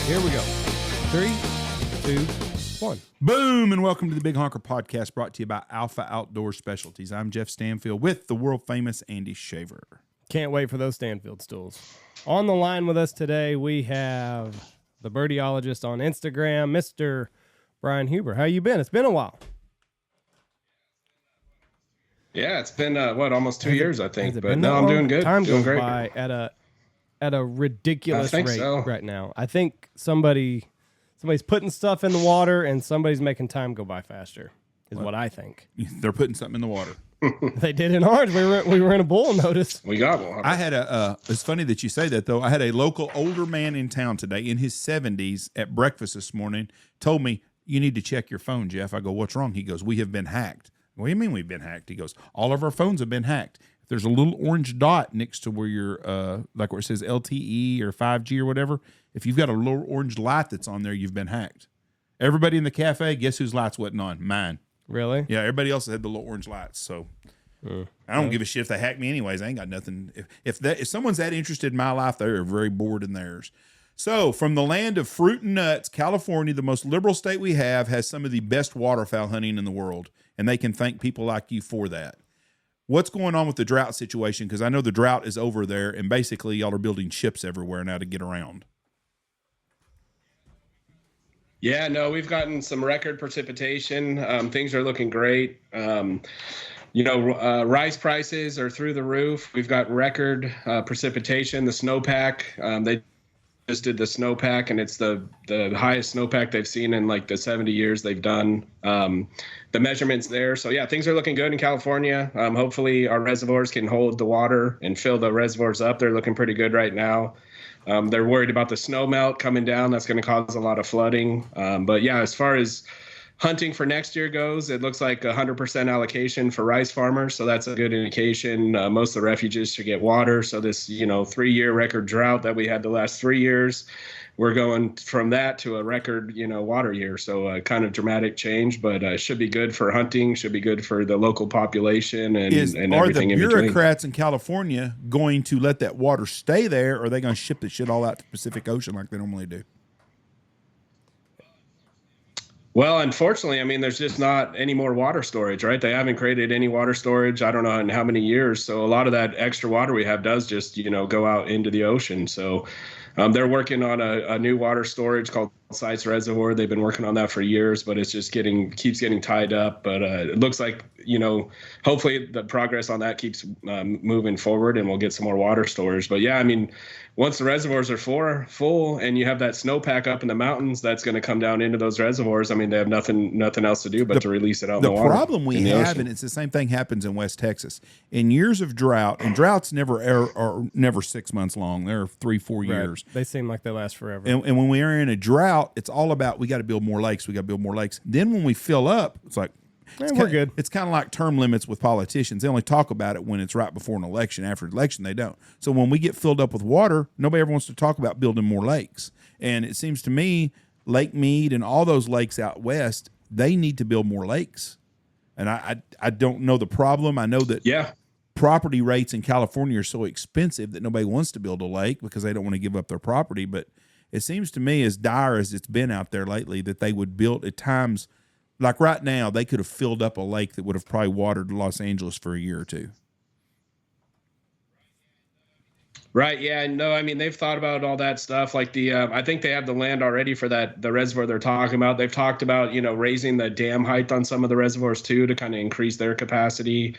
Here we go. 3, 2, 1. Boom, and welcome to the Big Honker Podcast, brought to you by Alpha Outdoor Specialties. I'm Jeff Stanfield with the world-famous Andy Shaver. Can't wait for those Stanfield stools. On the line with us today, we have the biologist on Instagram, Mr. Brian Huber. How you been? It's been a while. Yeah, it's been, almost 2 years, I think. But no, I'm doing good. Time doing goes great. by at a ridiculous rate right now. I think somebody's putting stuff in the water and somebody's making time go by faster, is what I think. They're putting something in the water. They did in ours. We were in a bull notice. We got one. I had it's funny that you say that, though. I had a local older man in town today in his 70s at breakfast this morning, told me, you need to check your phone, Jeff. I go, what's wrong? He goes, we have been hacked. What do you mean we've been hacked? He goes, all of our phones have been hacked. There's a little orange dot next to where you're, like where it says LTE or 5G or whatever. If you've got a little orange light that's on there, you've been hacked. Everybody in the cafe, guess whose lights wasn't on? Mine. Really? Yeah, everybody else had the little orange lights. So I don't give a shit if they hack me anyways. I ain't got nothing. If someone's that interested in my life, they're very bored in theirs. So from the land of fruit and nuts, California, the most liberal state we have, has some of the best waterfowl hunting in the world. And they can thank people like you for that. What's going on with the drought situation? Because I know the drought is over there, and basically y'all are building ships everywhere now to get around. Yeah, no, we've gotten some record precipitation. Things are looking great. Rice prices are through the roof. We've got record precipitation. The snowpack, they just did the snowpack, and it's the highest snowpack they've seen in like the 70 years they've done. The measurements there. So yeah, things are looking good in California. Hopefully our reservoirs can hold the water and fill the reservoirs up. They're looking pretty good right now. They're worried about the snow melt coming down. That's going to cause a lot of flooding. But yeah, as far as hunting for next year goes, it looks like 100% allocation for rice farmers. So that's a good indication. Most of the refuges should get water. So this, 3-year record drought that we had the last 3 years, we're going from that to a record, water year. So kind of dramatic change, but should be good for hunting, should be good for the local population and everything in between. Are the bureaucrats in California going to let that water stay there, or are they going to ship the shit all out to the Pacific Ocean like they normally do? Well, unfortunately, I mean, there's just not any more water storage, right? They haven't created any water storage, I don't know in how many years. So a lot of that extra water we have does just, go out into the ocean. So they're working on a new water storage called Sites Reservoir. They've been working on that for years, but it's just keeps getting tied up. But it looks like, hopefully the progress on that keeps moving forward and we'll get some more water storage. But yeah, I mean, once the reservoirs are full and you have that snowpack up in the mountains, that's going to come down into those reservoirs. I mean, they have nothing else to do but to release it out in the water. The problem we have, and it's the same thing happens in West Texas, in years of drought, and droughts are never 6 months long. They're 3-4 years. They seem like they last forever. And when we are in a drought, it's all about we got to build more lakes. We got to build more lakes. Then when we fill up, it's like, we're good. It's kind of like term limits with politicians. They only talk about it when it's right before an election. After an election, they don't. So when we get filled up with water, nobody ever wants to talk about building more lakes. And it seems to me Lake Mead and all those lakes out west, they need to build more lakes. And I don't know the problem. I know that property rates in California are so expensive that nobody wants to build a lake because they don't want to give up their property. But it seems to me, as dire as it's been out there lately, that they would build at times. Like right now, they could have filled up a lake that would have probably watered Los Angeles for a year or two. Right. Yeah. No, I mean, they've thought about all that stuff. Like I think they have the land already for the reservoir they're talking about. They've talked about, raising the dam height on some of the reservoirs too, to kind of increase their capacity.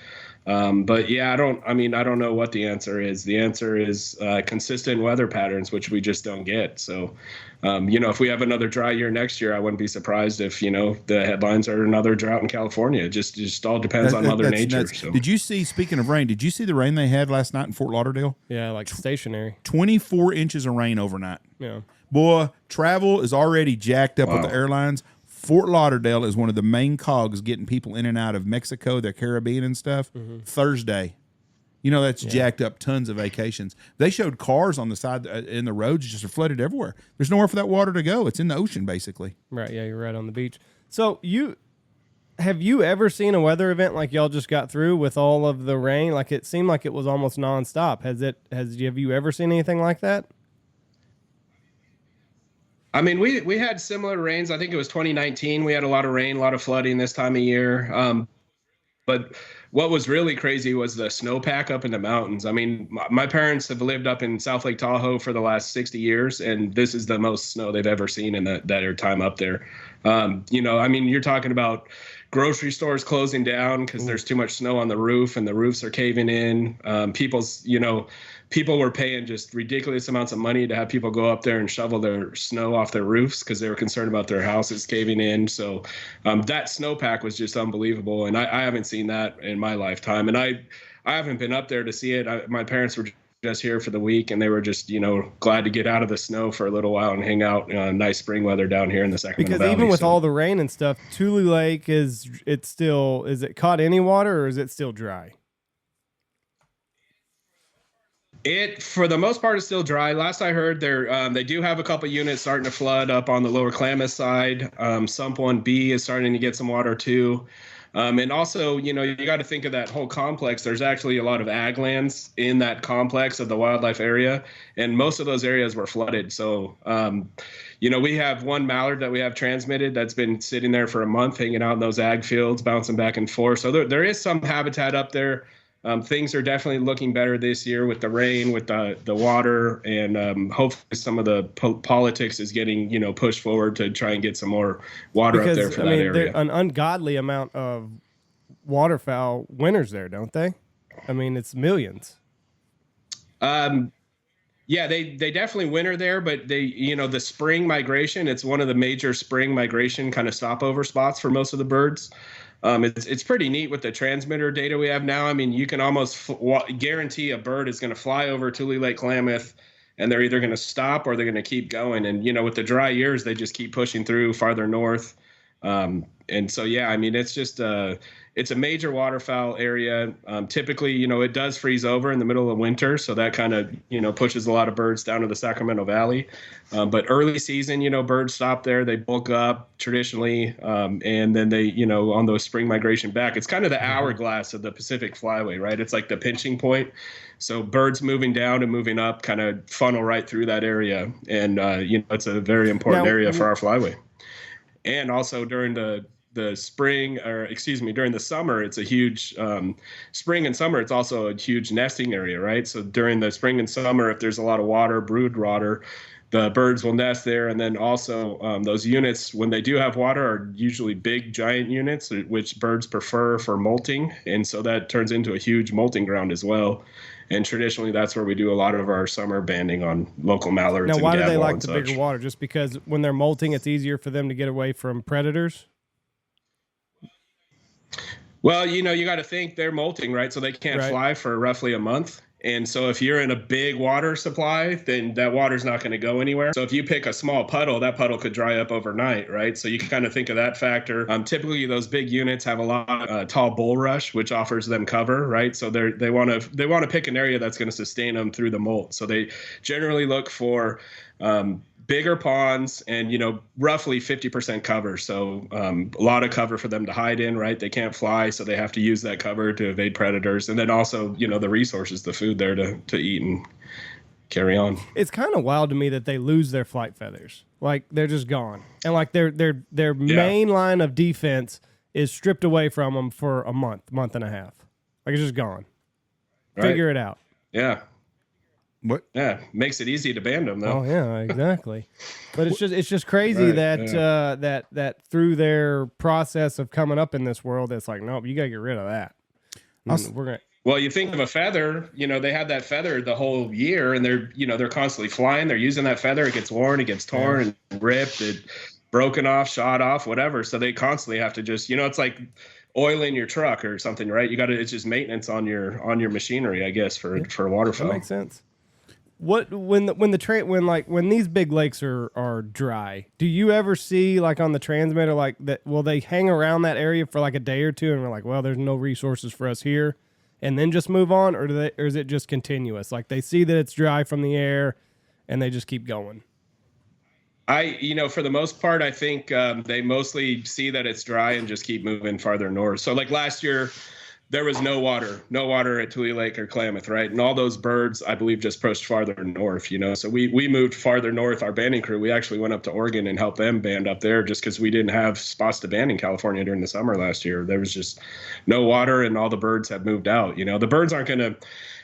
But yeah, I don't know what the answer is. The answer is consistent weather patterns, which we just don't get. So, if we have another dry year next year, I wouldn't be surprised if, the headlines are another drought in California. It just all depends on Mother Nature. So. Did you see, speaking of rain, did you see the rain they had last night in Fort Lauderdale? Yeah, like stationary. 24 inches of rain overnight. Yeah. Boy, travel is already jacked up with the airlines. Fort Lauderdale is one of the main cogs getting people in and out of Mexico, the Caribbean and stuff. Thursday. That's jacked up tons of vacations. They showed cars on the side in the roads just are flooded everywhere. There's nowhere for that water to go. It's in the ocean, basically. Right, yeah, you're right on the beach. So have you ever seen a weather event like y'all just got through with all of the rain? Like it seemed like it was almost nonstop. Have you ever seen anything like that? I mean, we had similar rains. I think it was 2019. We had a lot of rain, a lot of flooding this time of year. But what was really crazy was the snowpack up in the mountains. I mean, my parents have lived up in South Lake Tahoe for the last 60 years, and this is the most snow they've ever seen in that time up there. You're talking about grocery stores closing down because there's too much snow on the roof and the roofs are caving in. People were paying just ridiculous amounts of money to have people go up there and shovel their snow off their roofs because they were concerned about their houses caving in. So that snowpack was just unbelievable. And I haven't seen that in my lifetime. And I haven't been up there to see it. My parents were just here for the week, and they were just, glad to get out of the snow for a little while and hang out nice spring weather down here in the Sacramento Valley. Because even with all the rain and stuff, Tule Lake is it caught any water or is it still dry? It, for the most part, is still dry. Last I heard, they do have a couple units starting to flood up on the lower Klamath side. Sump 1B is starting to get some water too. And also, you got to think of that whole complex. There's actually a lot of ag lands in that complex of the wildlife area, and most of those areas were flooded. So, we have one mallard that we have transmitted that's been sitting there for a month, hanging out in those ag fields, bouncing back and forth. So there is some habitat up there. Things are definitely looking better this year with the rain, with the water, and hopefully some of the politics is getting pushed forward to try and get some more water up there for that area. An ungodly amount of waterfowl winters there, don't they? I mean, it's millions. Yeah, they definitely winter there, but the spring migration, it's one of the major spring migration kind of stopover spots for most of the birds. It's pretty neat with the transmitter data we have now. I mean, you can almost guarantee a bird is going to fly over Tule Lake Klamath, and they're either going to stop or they're going to keep going. And, with the dry years, they just keep pushing through farther north. And so, yeah, I mean, it's just it's a major waterfowl area. Typically, it does freeze over in the middle of winter. So that kind of, pushes a lot of birds down to the Sacramento Valley. But early season, birds stop there. They bulk up traditionally. And then they, on those spring migration back, it's kind of the hourglass of the Pacific Flyway, right? It's like the pinching point. So birds moving down and moving up kind of funnel right through that area. And, it's a very important area for our flyway. And also during the spring, during the summer, it's a huge spring and summer. It's also a huge nesting area, right? So during the spring and summer, if there's a lot of water, brood water, the birds will nest there. And then also those units, when they do have water, are usually big, giant units, which birds prefer for molting. And so that turns into a huge molting ground as well. And traditionally, that's where we do a lot of our summer banding on local mallards. Now, why do they like the bigger water? Just because when they're molting, it's easier for them to get away from predators? Well, you got to think they're molting, right? So they can't fly for roughly a month. And so if you're in a big water supply, then that water's not going to go anywhere. So if you pick a small puddle, that puddle could dry up overnight, right? So you can kind of think of that factor. Typically, those big units have a lot of tall bulrush, which offers them cover, right? So they want to pick an area that's going to sustain them through the molt. So they generally look for bigger ponds and, roughly 50% cover. So a lot of cover for them to hide in, right? They can't fly, so they have to use that cover to evade predators. And then also, the resources, the food there to eat and carry on. It's kind of wild to me that they lose their flight feathers. Like they're just gone. And like their main line of defense is stripped away from them for a month and a half. Like it's just gone. Right. Figure it out. Yeah. What? Yeah, makes it easy to band them, though. Oh yeah, exactly. But it's just crazy that that through their process of coming up in this world, it's like, nope, you gotta get rid of that. We're gonna. Well, you think of a feather, they had that feather the whole year, and they're constantly flying. They're using that feather. It gets worn, it gets torn and ripped, it broken off, shot off, whatever. So they constantly have to just, it's like oiling your truck or something, right? It's just maintenance on your machinery, I guess, for waterfowl. That makes sense. When these big lakes are dry, do you ever see like on the transmitter like that? Will they hang around that area for like a day or two, and we're like, well, there's no resources for us here, and then just move on, or is it just continuous? Like they see that it's dry from the air, and they just keep going. For the most part, I think they mostly see that it's dry and just keep moving farther north. So like last year, there was no water at Tule Lake or Klamath, right? And all those birds, I believe, just pushed farther north, So we moved farther north. Our banding crew, we actually went up to Oregon and helped them band up there just because we didn't have spots to band in California during the summer last year. There was just no water and all the birds had moved out. The birds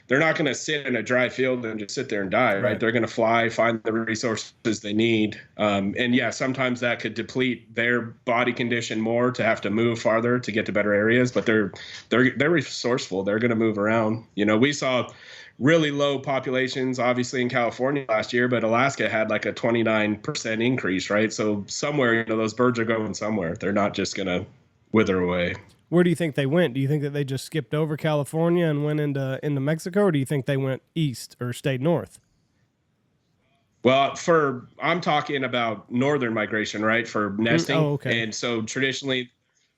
they're not going to sit in a dry field and just sit there and die, right? They're going to fly, find the resources they need. Sometimes that could deplete their body condition more to have to move farther to get to better areas, but they're resourceful. They're going to move around. We saw really low populations, obviously, in California last year, but Alaska had like a 29% increase, right? So somewhere, those birds are going somewhere. They're not just going to wither away. Where do you think they went? Do you think that they just skipped over California and went into Mexico, or do you think they went east or stayed north? Well, I'm talking about northern migration, right, for nesting. Oh, okay. And so traditionally,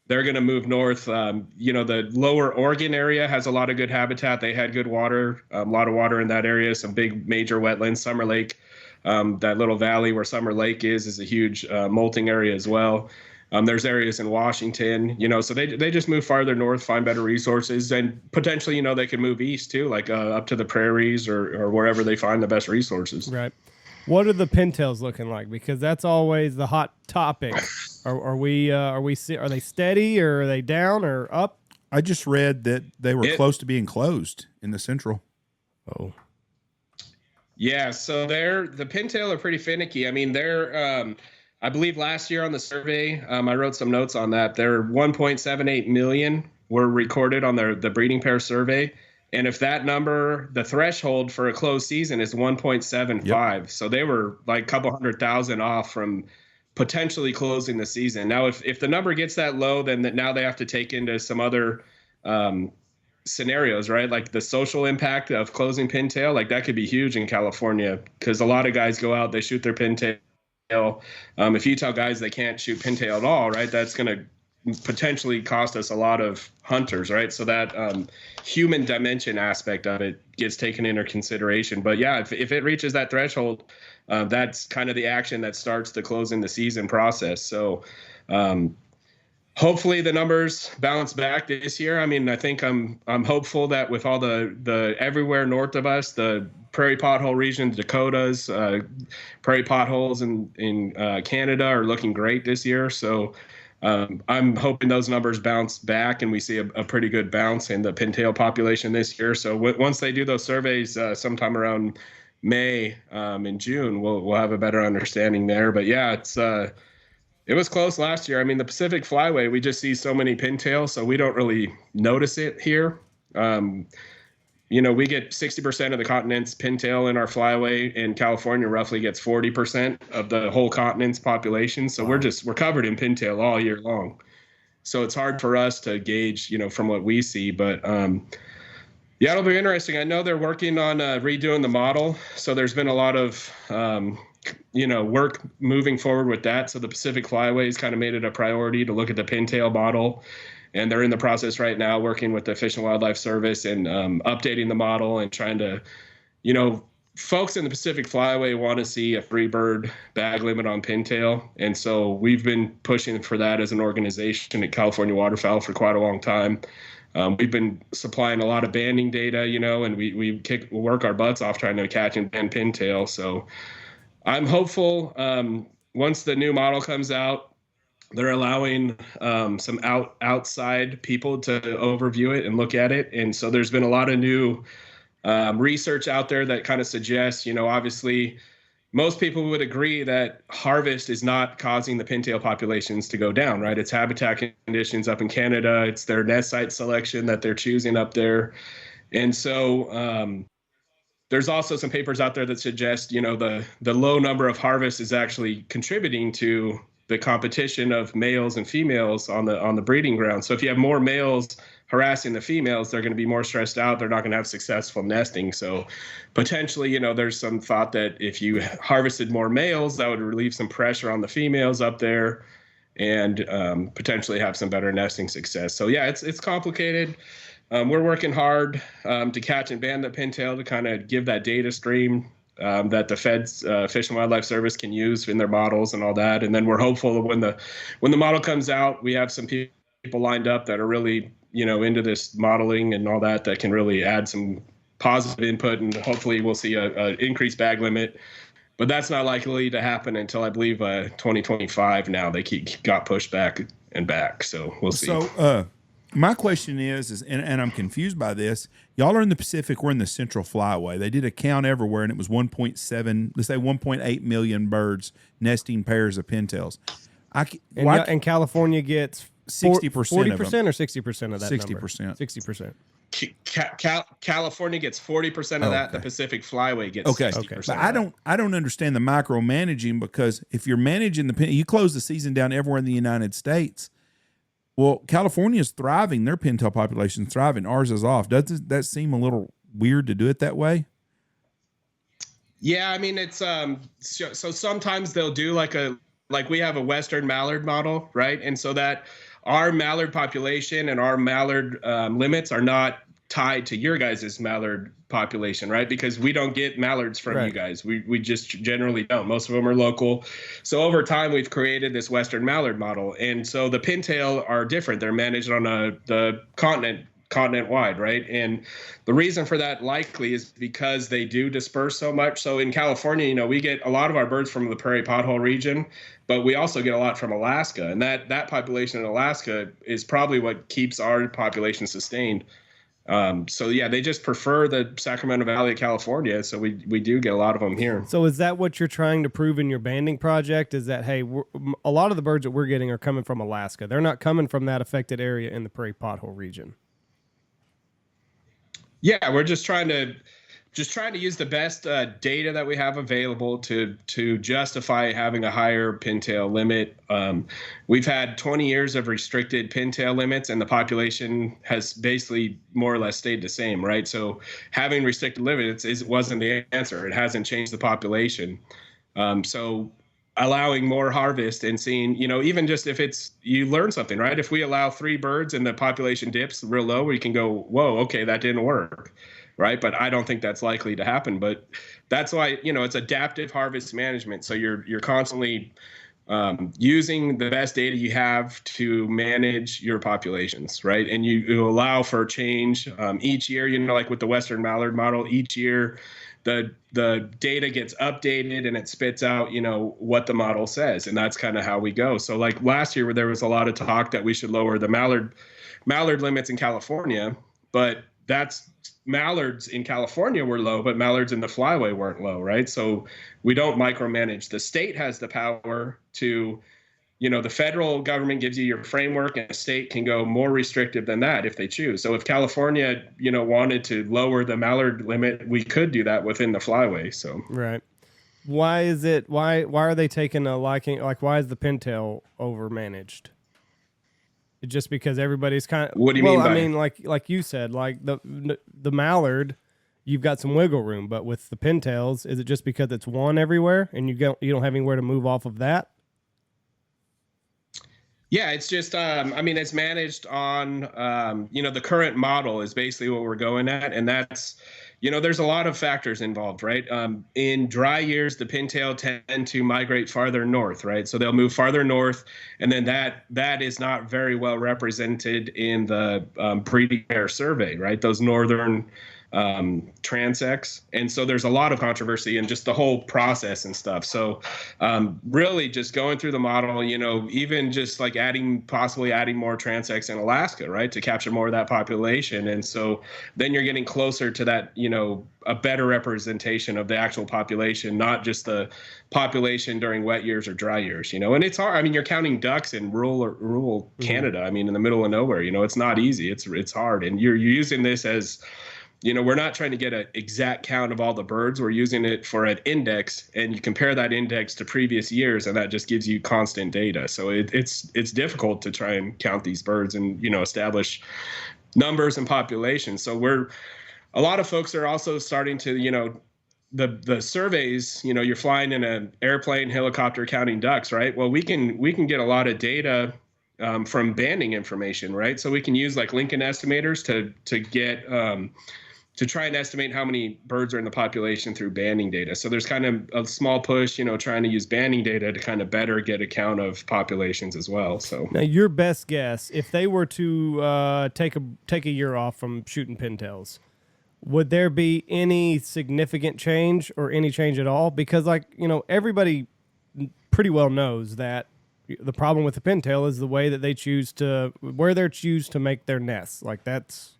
they're going to move north. The lower Oregon area has a lot of good habitat. They had good water, a lot of water in that area, some big major wetlands. Summer Lake, that little valley where Summer Lake is a huge molting area as well. There's areas in Washington, so they just move farther north, find better resources, and potentially, they could move east too, like up to the prairies or wherever they find the best resources. Right. What are the pintails looking like? Because that's always the hot topic. Are they steady, or are they down or up? I just read that they were close to being closed in the central. Oh. Yeah, so the pintail are pretty finicky. I mean, they're I believe last year on the survey, I wrote some notes on that. There 1.78 million were recorded on the breeding pair survey. And if that number, the threshold for a closed season is 1.75. Yep. So they were like a couple 100,000 off from potentially closing the season. Now, if the number gets that low, then now they have to take into some other scenarios, right? Like the social impact of closing pintail, like that could be huge in California because a lot of guys go out, they shoot their pintail. If you tell guys they can't shoot pintail at all, right, that's going to potentially cost us a lot of hunters, right? So that human dimension aspect of it gets taken into consideration. But yeah, if it reaches that threshold, that's kind of the action that starts the closing the season process. So hopefully the numbers bounce back this year. I mean, I think I'm hopeful that with all the everywhere north of us, the prairie pothole region, the Dakotas, prairie potholes in Canada are looking great this year. So I'm hoping those numbers bounce back and we see a pretty good bounce in the pintail population this year. So once they do those surveys sometime around May and June, we'll have a better understanding there. But yeah, it was close last year. I mean, the Pacific Flyway, we just see so many pintails, so we don't really notice it here. We get 60% of the continent's pintail in our flyway, and California roughly gets 40% of the whole continent's population. So we're covered in pintail all year long. So it's hard for us to gauge, from what we see. But it'll be interesting. I know they're working on redoing the model. So there's been a lot of work moving forward with that. So the Pacific Flyways kind of made it a priority to look at the pintail model. And they're in the process right now working with the Fish and Wildlife Service and updating the model and trying to, folks in the Pacific Flyway want to see a free bird bag limit on pintail. And so we've been pushing for that as an organization at California Waterfowl for quite a long time. We've been supplying a lot of banding data, and we work our butts off trying to catch and band pintail. So I'm hopeful once the new model comes out, they're allowing some outside people to overview it and look at it. And so there's been a lot of new research out there that kind of suggests, obviously, most people would agree that harvest is not causing the pintail populations to go down, right? It's habitat conditions up in Canada. It's their nest site selection that they're choosing up there. And so there's also some papers out there that suggest, the low number of harvests is actually contributing to the competition of males and females on the breeding ground. So if you have more males harassing the females, they're going to be more stressed out. They're not going to have successful nesting. So potentially, there's some thought that if you harvested more males, that would relieve some pressure on the females up there and potentially have some better nesting success. So yeah, it's complicated. We're working hard to catch and ban the pintail to kind of give that data stream that the Fed's Fish and Wildlife Service can use in their models and all that. And then we're hopeful that when the model comes out, we have some people lined up that are really into this modeling and all that can really add some positive input, and hopefully we'll see a increased bag limit. But that's not likely to happen until I believe 2025. Now they got pushed back and back, so we'll see. So my question is and I'm confused by this. Y'all are in the Pacific. We're in the Central Flyway. They did a count everywhere, and it was 1.7, let's say 1.8 million birds nesting pairs of pintails. And California gets 60% 40% of them. or 60% of that 60%. number? 60%. California gets 40% of that. The Pacific Flyway gets 60%. But I don't understand the micromanaging, because if you're managing you close the season down everywhere in the United States. Well, California is thriving. Their pintail population is thriving. Ours is off. Doesn't that seem a little weird to do it that way? Yeah, I mean, it's so sometimes they'll do like we have a Western mallard model, right? And so that our mallard population and our mallard limits are not tied to your guys' mallard population, right? Because we don't get mallards from you guys. We just generally don't. Most of them are local. So over time, we've created this Western mallard model. And so the pintail are different. They're managed on the continent-wide, right? And the reason for that likely is because they do disperse so much. So in California, we get a lot of our birds from the prairie pothole region, but we also get a lot from Alaska. And that population in Alaska is probably what keeps our population sustained. So yeah, they just prefer the Sacramento Valley of California. So we do get a lot of them here. So is that what you're trying to prove in your banding project? Is that, hey, a lot of the birds that we're getting are coming from Alaska. They're not coming from that affected area in the prairie pothole region. Yeah, we're just trying to use the best data that we have available to justify having a higher pintail limit. We've had 20 years of restricted pintail limits, and the population has basically more or less stayed the same, right? So having restricted limits wasn't the answer. It hasn't changed the population. So allowing more harvest and seeing, even just if you learn something, right? If we allow 3 birds and the population dips real low, we can go, whoa, okay, that didn't work. Right. But I don't think that's likely to happen. But that's why, it's adaptive harvest management. So you're constantly using the best data you have to manage your populations. Right. And you allow for change each year, like with the Western mallard model, each year the data gets updated and it spits out, what the model says. And that's kind of how we go. So like last year, where there was a lot of talk that we should lower the mallard limits in California, but that's mallards in California were low, but mallards in the flyway weren't low, right? So we don't micromanage. The state has the power to, the federal government gives you your framework, and the state can go more restrictive than that if they choose. So if California, wanted to lower the mallard limit, we could do that within the flyway. So right. Why are they taking a liking? Like, why is the pintail overmanaged? Just because everybody's kind of. What do you mean by? I mean, like you said, like the mallard, you've got some wiggle room, but with the pintails, is it just because it's one everywhere and you don't have anywhere to move off of that? Yeah, it's just it's managed on the current model is basically what we're going at, and that's. There's a lot of factors involved, right? In dry years, the pintail tend to migrate farther north, right? So they'll move farther north, and then that is not very well represented in the breeding pair survey, right? Those northern transects. And so there's a lot of controversy in just the whole process and stuff. So really just going through the model, even just like possibly adding more transects in Alaska, right, to capture more of that population. And so then you're getting closer to that, a better representation of the actual population, not just the population during wet years or dry years, and it's hard. I mean, you're counting ducks in rural Canada. I mean, in the middle of nowhere, it's not easy. It's hard. And you're using this as, we're not trying to get an exact count of all the birds. We're using it for an index, and you compare that index to previous years, and that just gives you constant data. So it's difficult to try and count these birds and, establish numbers and populations. So a lot of folks are also starting to, the surveys, you're flying in an airplane, helicopter counting ducks, right? Well, we can get a lot of data from banding information, right? So we can use like Lincoln estimators to get to try and estimate how many birds are in the population through banding data. So there's kind of a small push, trying to use banding data to kind of better get a count of populations as well. So now, your best guess, if they were to take a year off from shooting pintails, would there be any significant change or any change at all? Because everybody pretty well knows that the problem with the pintail is the way that they choose to make their nests. Like that's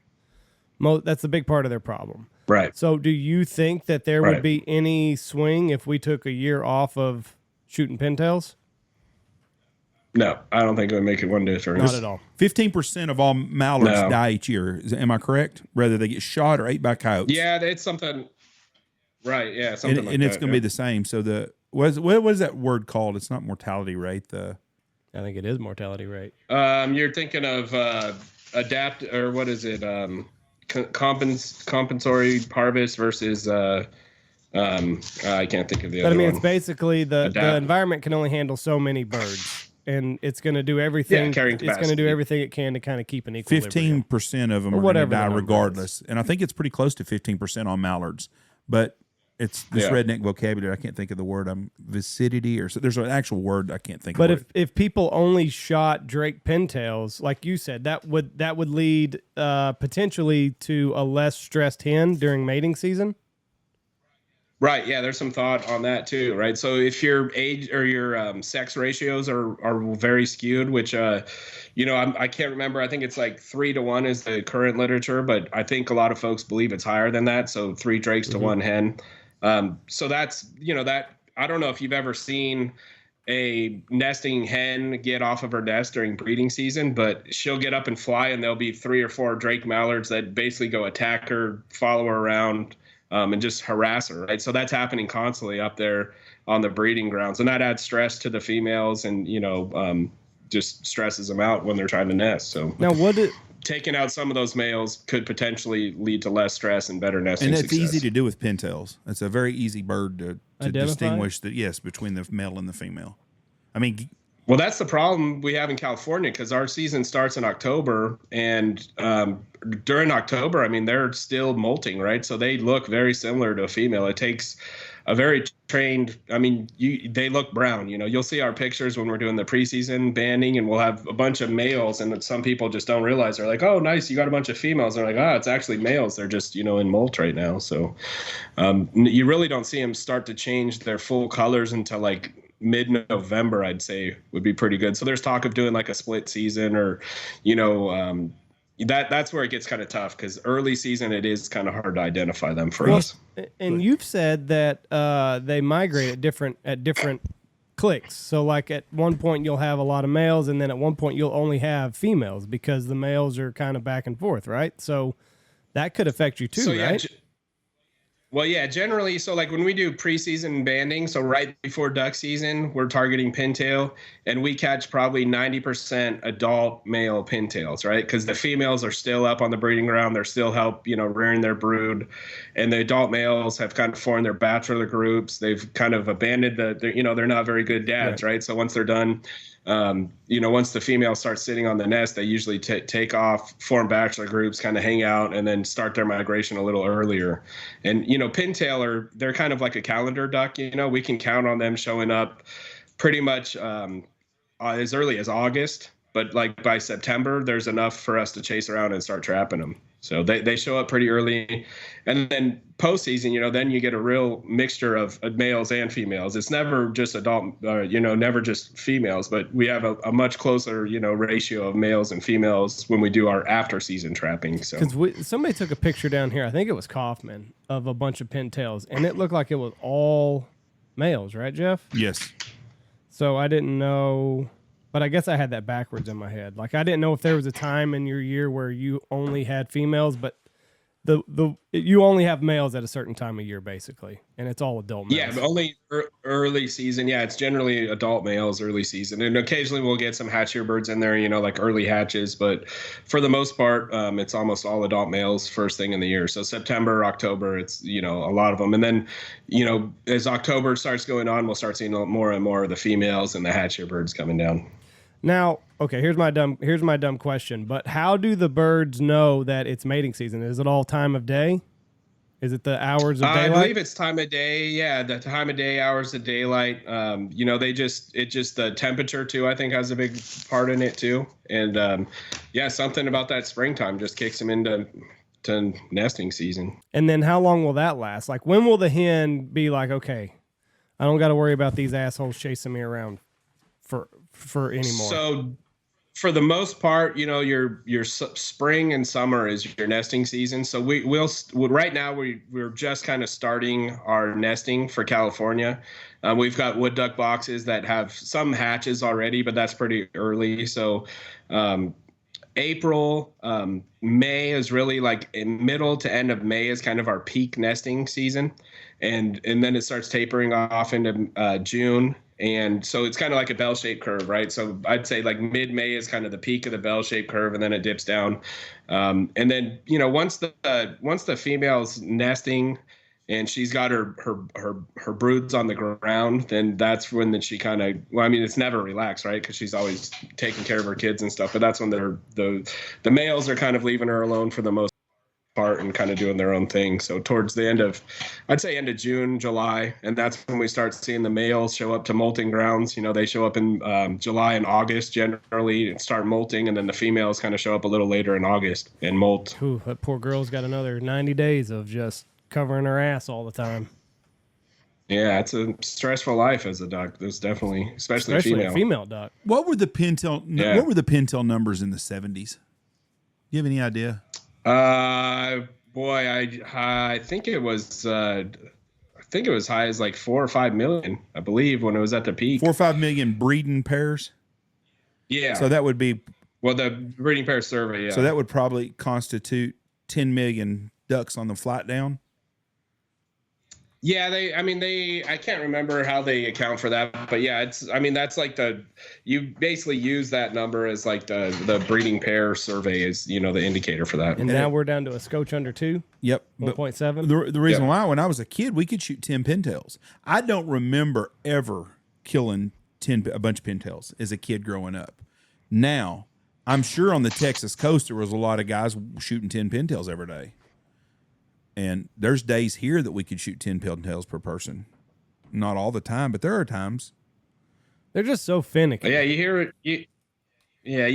the big part of their problem. Right. So do you think that there would be any swing if we took a year off of shooting pintails? No, I don't think it would make it one difference. Not at all. 15% of all mallards die each year. Am I correct? Whether they get shot or ate by coyotes. Yeah, it's something. Right. Yeah. Something like that. And it's going to be the same. So what is that word called? It's not mortality rate. I think it is mortality rate. You're thinking of adapt, or what is it? Compensatory harvest versus I can't think of the other one. But I mean, it's basically the environment can only handle so many birds, and it's going to do everything. Yeah, it's going to do everything it can to kind of keep an equilibrium. 15% of them are going to die regardless, and I think it's pretty close to 15% on mallards. But it's this redneck vocabulary. I can't think of the word. Vicidity, or so, there's an actual word I can't think of. But if people only shot Drake pintails, like you said, that would lead potentially to a less stressed hen during mating season. Right. Yeah. There's some thought on that too. Right. So if your age or your sex ratios are very skewed, which, I can't remember. I think it's like 3-to-1 is the current literature, but I think a lot of folks believe it's higher than that. So 3 drakes to 1 hen. So that's, that I don't know if you've ever seen a nesting hen get off of her nest during breeding season, but she'll get up and fly, and there'll be 3 or 4 drake mallards that basically go attack her, follow her around, and just harass her, right? So that's happening constantly up there on the breeding grounds, and that adds stress to the females, and just stresses them out when they're trying to nest. So now, taking out some of those males could potentially lead to less stress and better nesting. And it's success. easy to do with pintails. It's a very easy bird to distinguish between the male and the female. I mean, well, that's the problem we have in California, because our season starts in October, and during October, I mean, they're still molting, right? So they look very similar to a female. It takes a very trained, I mean, they look brown. You'll see our pictures when we're doing the preseason banding, and we'll have a bunch of males, and some people just don't realize. They're like, oh, nice, you got a bunch of females. They're like, it's actually males. They're just, in molt right now. So you really don't see them start to change their full colors until like mid-November, I'd say, would be pretty good. So there's talk of doing like a split season, or that's where it gets kind of tough, because early season it is kind of hard to identify them for us. And you've said that they migrate at different clicks. So like at one point you'll have a lot of males, and then at one point you'll only have females, because the males are kind of back and forth, right? So that could affect you too, right? Well, yeah, generally, so like when we do preseason banding, so right before duck season, we're targeting pintail, and we catch probably 90% adult male pintails, right? Because the females are still up on the breeding ground. They're still rearing their brood, and the adult males have kind of formed their bachelor groups. They've kind of abandoned they're not very good dads, right? So once they're done, once the females start sitting on the nest, they usually take off, form bachelor groups, kind of hang out, and then start their migration a little earlier. And, pintail they're kind of like a calendar duck. We can count on them showing up pretty much as early as August, but like by September, there's enough for us to chase around and start trapping them. So they show up pretty early, and then postseason, then you get a real mixture of males and females. It's never just adult, never just females, but we have a much closer, ratio of males and females when we do our after season trapping. So because somebody took a picture down here, I think it was Kaufman, of a bunch of pintails, and it looked like it was all males, right, Jeff? Yes. So I didn't know. But I guess I had that backwards in my head. Like, I didn't know if there was a time in your year where you only had females, but you only have males at a certain time of year, basically, and it's all adult males. Yeah, but only early season. Yeah, it's generally adult males early season, and occasionally we'll get some hatchier birds in there, like early hatches. But for the most part, it's almost all adult males first thing in the year. So September, October, it's a lot of them, and then as October starts going on, we'll start seeing more and more of the females and the hatchier birds coming down. Now, okay, here's my dumb question. But how do the birds know that it's mating season? Is it all time of day? Is it the hours of daylight? I believe it's time of day. Yeah, the time of day, hours of daylight. It's just the temperature too, I think, has a big part in it too. And something about that springtime just kicks them into nesting season. And then how long will that last? Like, when will the hen be like, okay, I don't got to worry about these assholes chasing me around for anymore? So for the most part, your spring and summer is your nesting season. So we'll right now we're just kind of starting our nesting for California. We've got wood duck boxes that have some hatches already, but that's pretty early. So April, May is really like in middle to end of May is kind of our peak nesting season. And then it starts tapering off into June. And so it's kind of like a bell-shaped curve, right? So I'd say like mid-May is kind of the peak of the bell-shaped curve, and then it dips down. And then, once the female's nesting and she's got her broods on the ground, then that's when she kind of, it's never relaxed, right? Because she's always taking care of her kids and stuff. But that's when the males are kind of leaving her alone for the most part and kind of doing their own thing. So towards the end of June, July, and that's when we start seeing the males show up to molting grounds. They show up in July and August generally and start molting, and then the females kind of show up a little later in August and molt. Ooh, that poor girl's got another 90 days of just covering her ass all the time. Yeah, it's a stressful life as a duck. There's definitely, especially a female duck. What were the pintail numbers in the 70s? Do you have any idea? Boy, I think it was high as like 4 or 5 million, I believe, when it was at the peak. 4 or 5 million breeding pairs. Yeah. So that would be the breeding pair survey. Yeah. So that would probably constitute 10 million ducks on the flight down. Yeah, I can't remember how they account for that, but yeah, that's like you basically use that number as like the breeding pair survey is, the indicator for that. And now we're down to a scotch under 2. Yep. 1.7. The reason why, when I was a kid, we could shoot 10 pintails. I don't remember ever killing a bunch of pintails as a kid growing up. Now, I'm sure on the Texas coast, there was a lot of guys shooting 10 pintails every day. And there's days here that we could shoot 10 pintails per person. Not all the time, but there are times. They're just so finicky. Yeah, you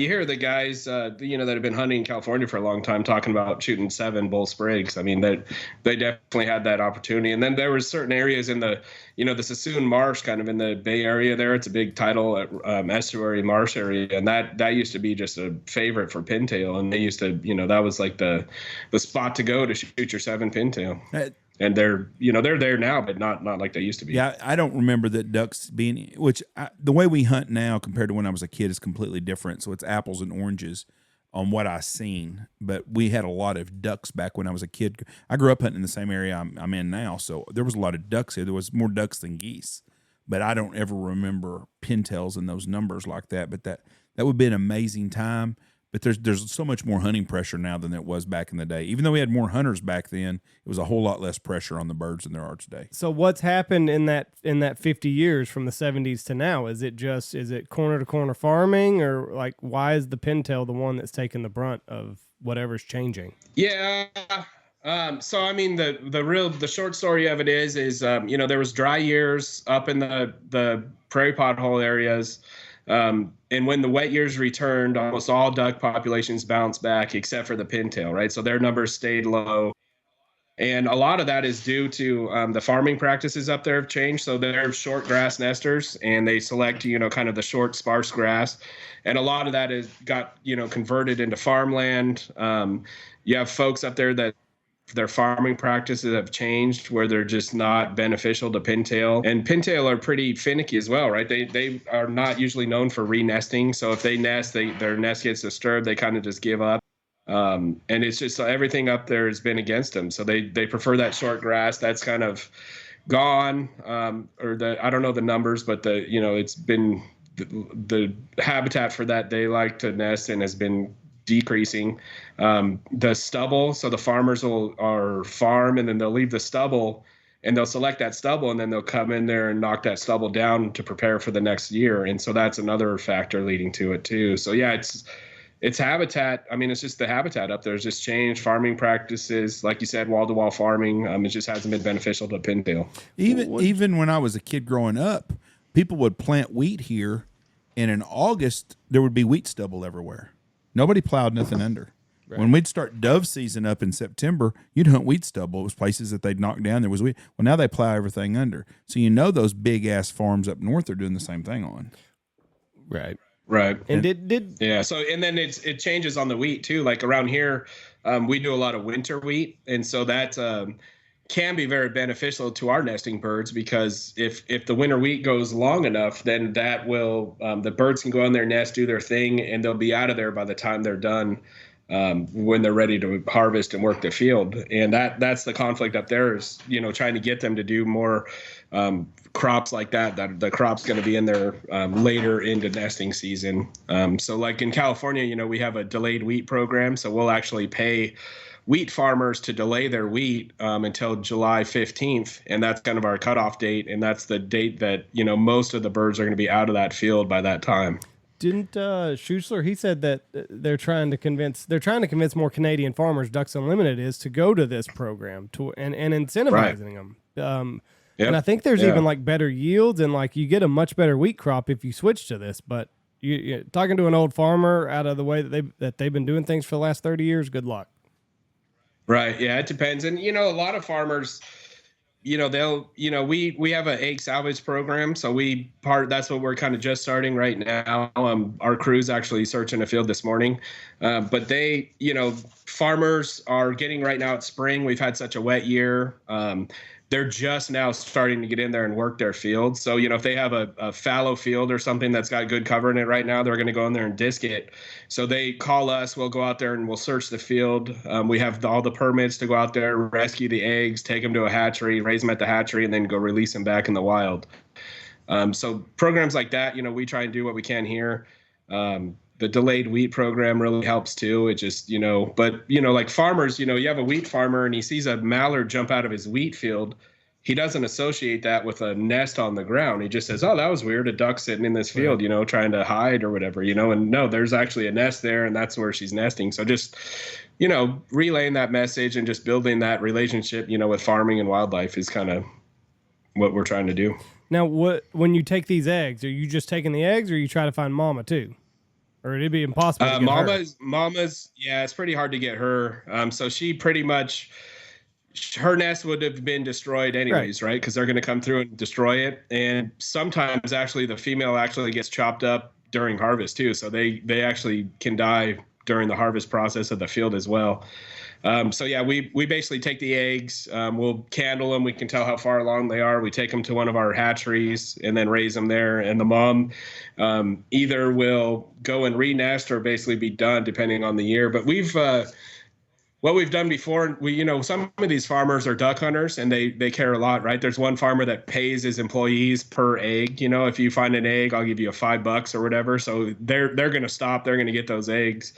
hear the guys, that have been hunting in California for a long time talking about shooting 7 bull sprigs. That they definitely had that opportunity. And then there was certain areas in the, the Sassoon Marsh, kind of in the Bay Area there. It's a big tidal estuary marsh area, and that used to be just a favorite for pintail. And they used to, that was like the spot to go to shoot your 7 pintail. And they're there now, but not like they used to be. Yeah, I don't remember that ducks being, the way we hunt now compared to when I was a kid is completely different. So it's apples and oranges on what I seen. But we had a lot of ducks back when I was a kid. I grew up hunting in the same area I'm in now, so there was a lot of ducks here. There was more ducks than geese. But I don't ever remember pintails and those numbers like that. But that would be an amazing time. But there's so much more hunting pressure now than there was back in the day. Even though we had more hunters back then, it was a whole lot less pressure on the birds than there are today. So what's happened in that 50 years from the 70s to now? Is it corner to corner farming, or like why is the pintail the one that's taking the brunt of whatever's changing? Yeah. So the short story of it is there was dry years up in the prairie pothole areas. And when the wet years returned, almost all duck populations bounced back except for the pintail, right? So their numbers stayed low. And a lot of that is due to the farming practices up there have changed. So they're short grass nesters, and they select, kind of the short sparse grass. And a lot of that is got, converted into farmland. You have folks up there that their farming practices have changed where they're just not beneficial to pintail. And pintail are pretty finicky as well, right? They are not usually known for re-nesting. So if they nest, their nest gets disturbed, they kind of just give up. And it's just everything up there has been against them. So they prefer that short grass. That's kind of gone. I don't know the numbers, but it's been the habitat for that they like to nest in has been decreasing. The stubble, so the farmers are farm and then they'll leave the stubble and they'll select that stubble and then they'll come in there and knock that stubble down to prepare for the next year. And so that's another factor leading to it too. So yeah, it's habitat. I mean, it's just the habitat up there has just changed. Farming practices, like you said, wall-to-wall farming, it just hasn't been beneficial to pintail. Even when I was a kid growing up, people would plant wheat here, and in August, there would be wheat stubble everywhere. Nobody plowed nothing under. Right. When we'd start dove season up in September, you'd hunt wheat stubble. It was places that they'd knock down. There was wheat. Well, now they plow everything under. So those big-ass farms up north are doing the same thing on. Right. Right. And did yeah. So and then it changes on the wheat too. Like around here, we do a lot of winter wheat, and so that can be very beneficial to our nesting birds because if the winter wheat goes long enough, then that will the birds can go in their nest, do their thing, and they'll be out of there by the time they're done. When they're ready to harvest and work the field. And that's the conflict up there is, trying to get them to do more crops like that the crop's going to be in there later into nesting season. So like in California, we have a delayed wheat program. So we'll actually pay wheat farmers to delay their wheat until July 15th. And that's kind of our cutoff date. And that's the date that, most of the birds are going to be out of that field by that time. Didn't Schuessler? He said that they're trying to convince more Canadian farmers. Ducks Unlimited is to go to this program and incentivizing them. Yep. And I think there's even like better yields and like you get a much better wheat crop if you switch to this. But you talking to an old farmer out of the way that they've been doing things for the last 30 years. Good luck. Right. Yeah, it depends. And a lot of farmers. They'll, we have an egg salvage program. So that's what we're kind of just starting right now. Our crew's actually searching a field this morning. But they, farmers are getting right now, it's spring. We've had such a wet year. They're just now starting to get in there and work their field. So, if they have a fallow field or something that's got good cover in it right now, they're going to go in there and disc it. So they call us, we'll go out there and we'll search the field. We have all the permits to go out there, rescue the eggs, take them to a hatchery, raise them at the hatchery, and then go release them back in the wild. So programs like that, we try and do what we can here. The delayed wheat program really helps too. It just, like farmers, you have a wheat farmer and he sees a mallard jump out of his wheat field. He doesn't associate that with a nest on the ground. He just says, oh, that was weird. A duck sitting in this field, trying to hide or whatever, and no, there's actually a nest there and that's where she's nesting. So just, relaying that message and just building that relationship, with farming and wildlife is kind of what we're trying to do. Now, when you take these eggs, are you just taking the eggs or you try to find mama too? Or it'd be impossible to get Mama's, yeah, it's pretty hard to get her. So she pretty much, her nest would have been destroyed anyways, right? Because they're going to come through and destroy it. And sometimes actually the female actually gets chopped up during harvest too. So they actually can die during the harvest process of the field as well. So yeah, we basically take the eggs, we'll candle them. We can tell how far along they are. We take them to one of our hatcheries and then raise them there. And the mom either will go and re-nest or basically be done depending on the year. But what we've done before, some of these farmers are duck hunters and they care a lot, right? There's one farmer that pays his employees per egg. If you find an egg, I'll give you $5 or whatever. So they're going to stop. They're going to get those eggs.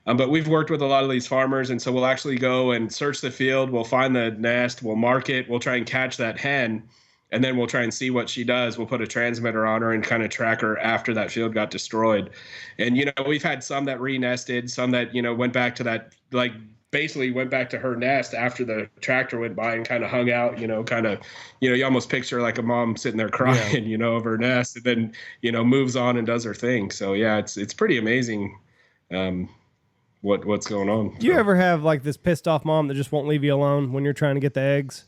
But we've worked with a lot of these farmers, and so we'll actually go and search the field. We'll find the nest. We'll mark it. We'll try and catch that hen, and then we'll try and see what she does. We'll put a transmitter on her and kind of track her after that field got destroyed. And, we've had some that re-nested, some that, went back to that, like, basically went back to her nest after the tractor went by and kind of hung out, you almost picture like a mom sitting there crying, over her nest, and then, moves on and does her thing. So yeah, it's pretty amazing. What's going on. Do you ever have like this pissed off mom that just won't leave you alone when you're trying to get the eggs?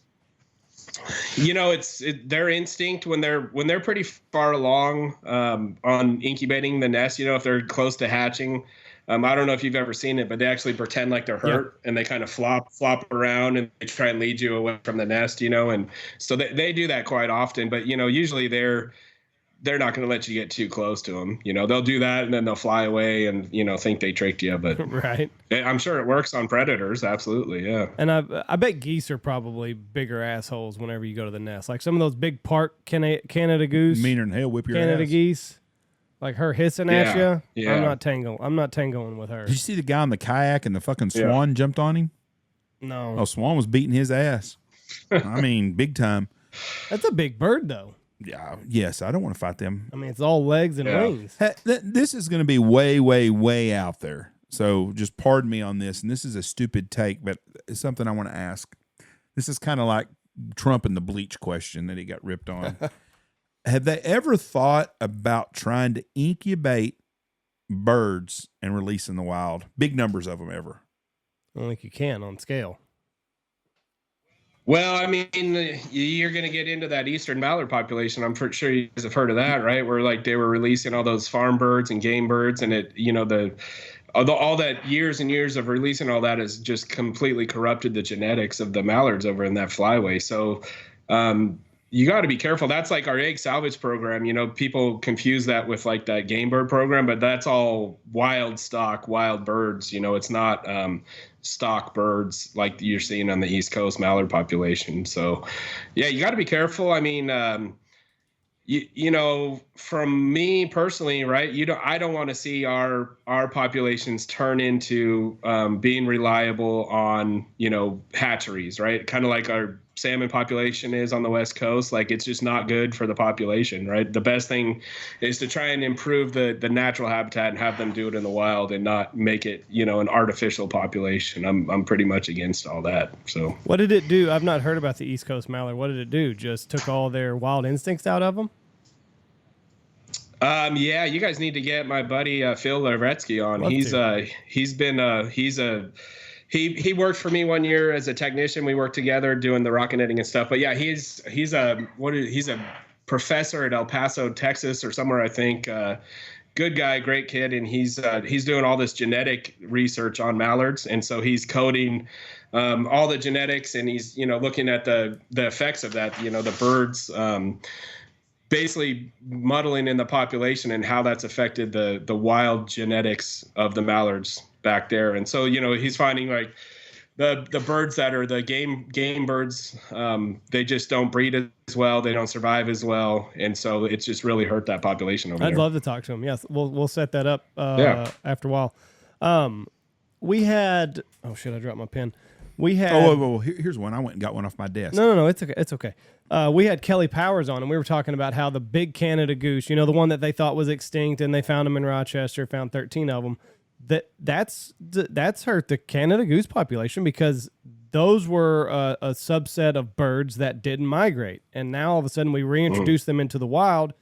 It's their instinct when they're pretty far along on incubating the nest, if they're close to hatching. I don't know if you've ever seen it, but they actually pretend like they're hurt and they kind of flop around and they try and lead you away from the nest, and so they do that quite often. But, usually they're not going to let you get too close to them. They'll do that and then they'll fly away and, think they tricked you. But right. I'm sure it works on predators. Absolutely. Yeah. And I bet geese are probably bigger assholes whenever you go to the nest. Like some of those big park Canada goose. Meaner than hell, whip your Canada ass. Geese. Like her hissing at you. Yeah. I'm not tangoing with her. Did you see the guy on the kayak and the fucking swan jumped on him? No. Oh, swan was beating his ass. I mean, big time. That's a big bird, though. Yeah. Yes, I don't want to fight them. I mean, it's all legs and wings. Hey, this is going to be way, way, way out there. So just pardon me on this. And this is a stupid take, but it's something I want to ask. This is kind of like Trump and the bleach question that he got ripped on. Have they ever thought about trying to incubate birds and release in the wild? Big numbers of them ever? I don't think you can on scale. Well, I mean, you're going to get into that eastern mallard population. I'm pretty sure you guys have heard of that, right? Where like they were releasing all those farm birds and game birds, and it, all that years and years of releasing all that has just completely corrupted the genetics of the mallards over in that flyway. So, you got to be careful. That's like our egg salvage program. People confuse that with like that game bird program, but that's all wild stock, wild birds. It's not stock birds like you're seeing on the East Coast mallard population. So, yeah, you got to be careful. I mean, from me personally, right? I don't want to see our populations turn into being reliable on hatcheries, right? Kind of like our salmon population is on the West Coast. Like it's just not good for the population, right? The best thing is to try and improve the natural habitat and have them do it in the wild and not make it, an artificial population. I'm pretty much against all that. So what did it do? I've not heard about the East Coast mallard. What did it do? Just took all their wild instincts out of them? Yeah, you guys need to get my buddy Phil Lavretsky on. He worked for me 1 year as a technician. We worked together doing the rocket netting and stuff. But yeah, he's a professor at El Paso, Texas, or somewhere, I think. Good guy, great kid, and he's doing all this genetic research on mallards, and so he's coding all the genetics, and he's looking at the effects of that. The birds. Basically muddling in the population and how that's affected the wild genetics of the mallards back there. And so, he's finding like the birds that are the game birds, they just don't breed as well. They don't survive as well. And so it's just really hurt that population over there. I'd love to talk to him. Yes. We'll set that up after a while. We had, oh shit, I dropped my pen. We had. Oh, here's one. I went and got one off my desk. No, it's okay. It's okay. We had Kelly Powers on, and we were talking about how the big Canada goose, the one that they thought was extinct, and they found them in Rochester, found 13 of them. That's hurt the Canada goose population because those were a subset of birds that didn't migrate, and now all of a sudden we reintroduced them into the wild.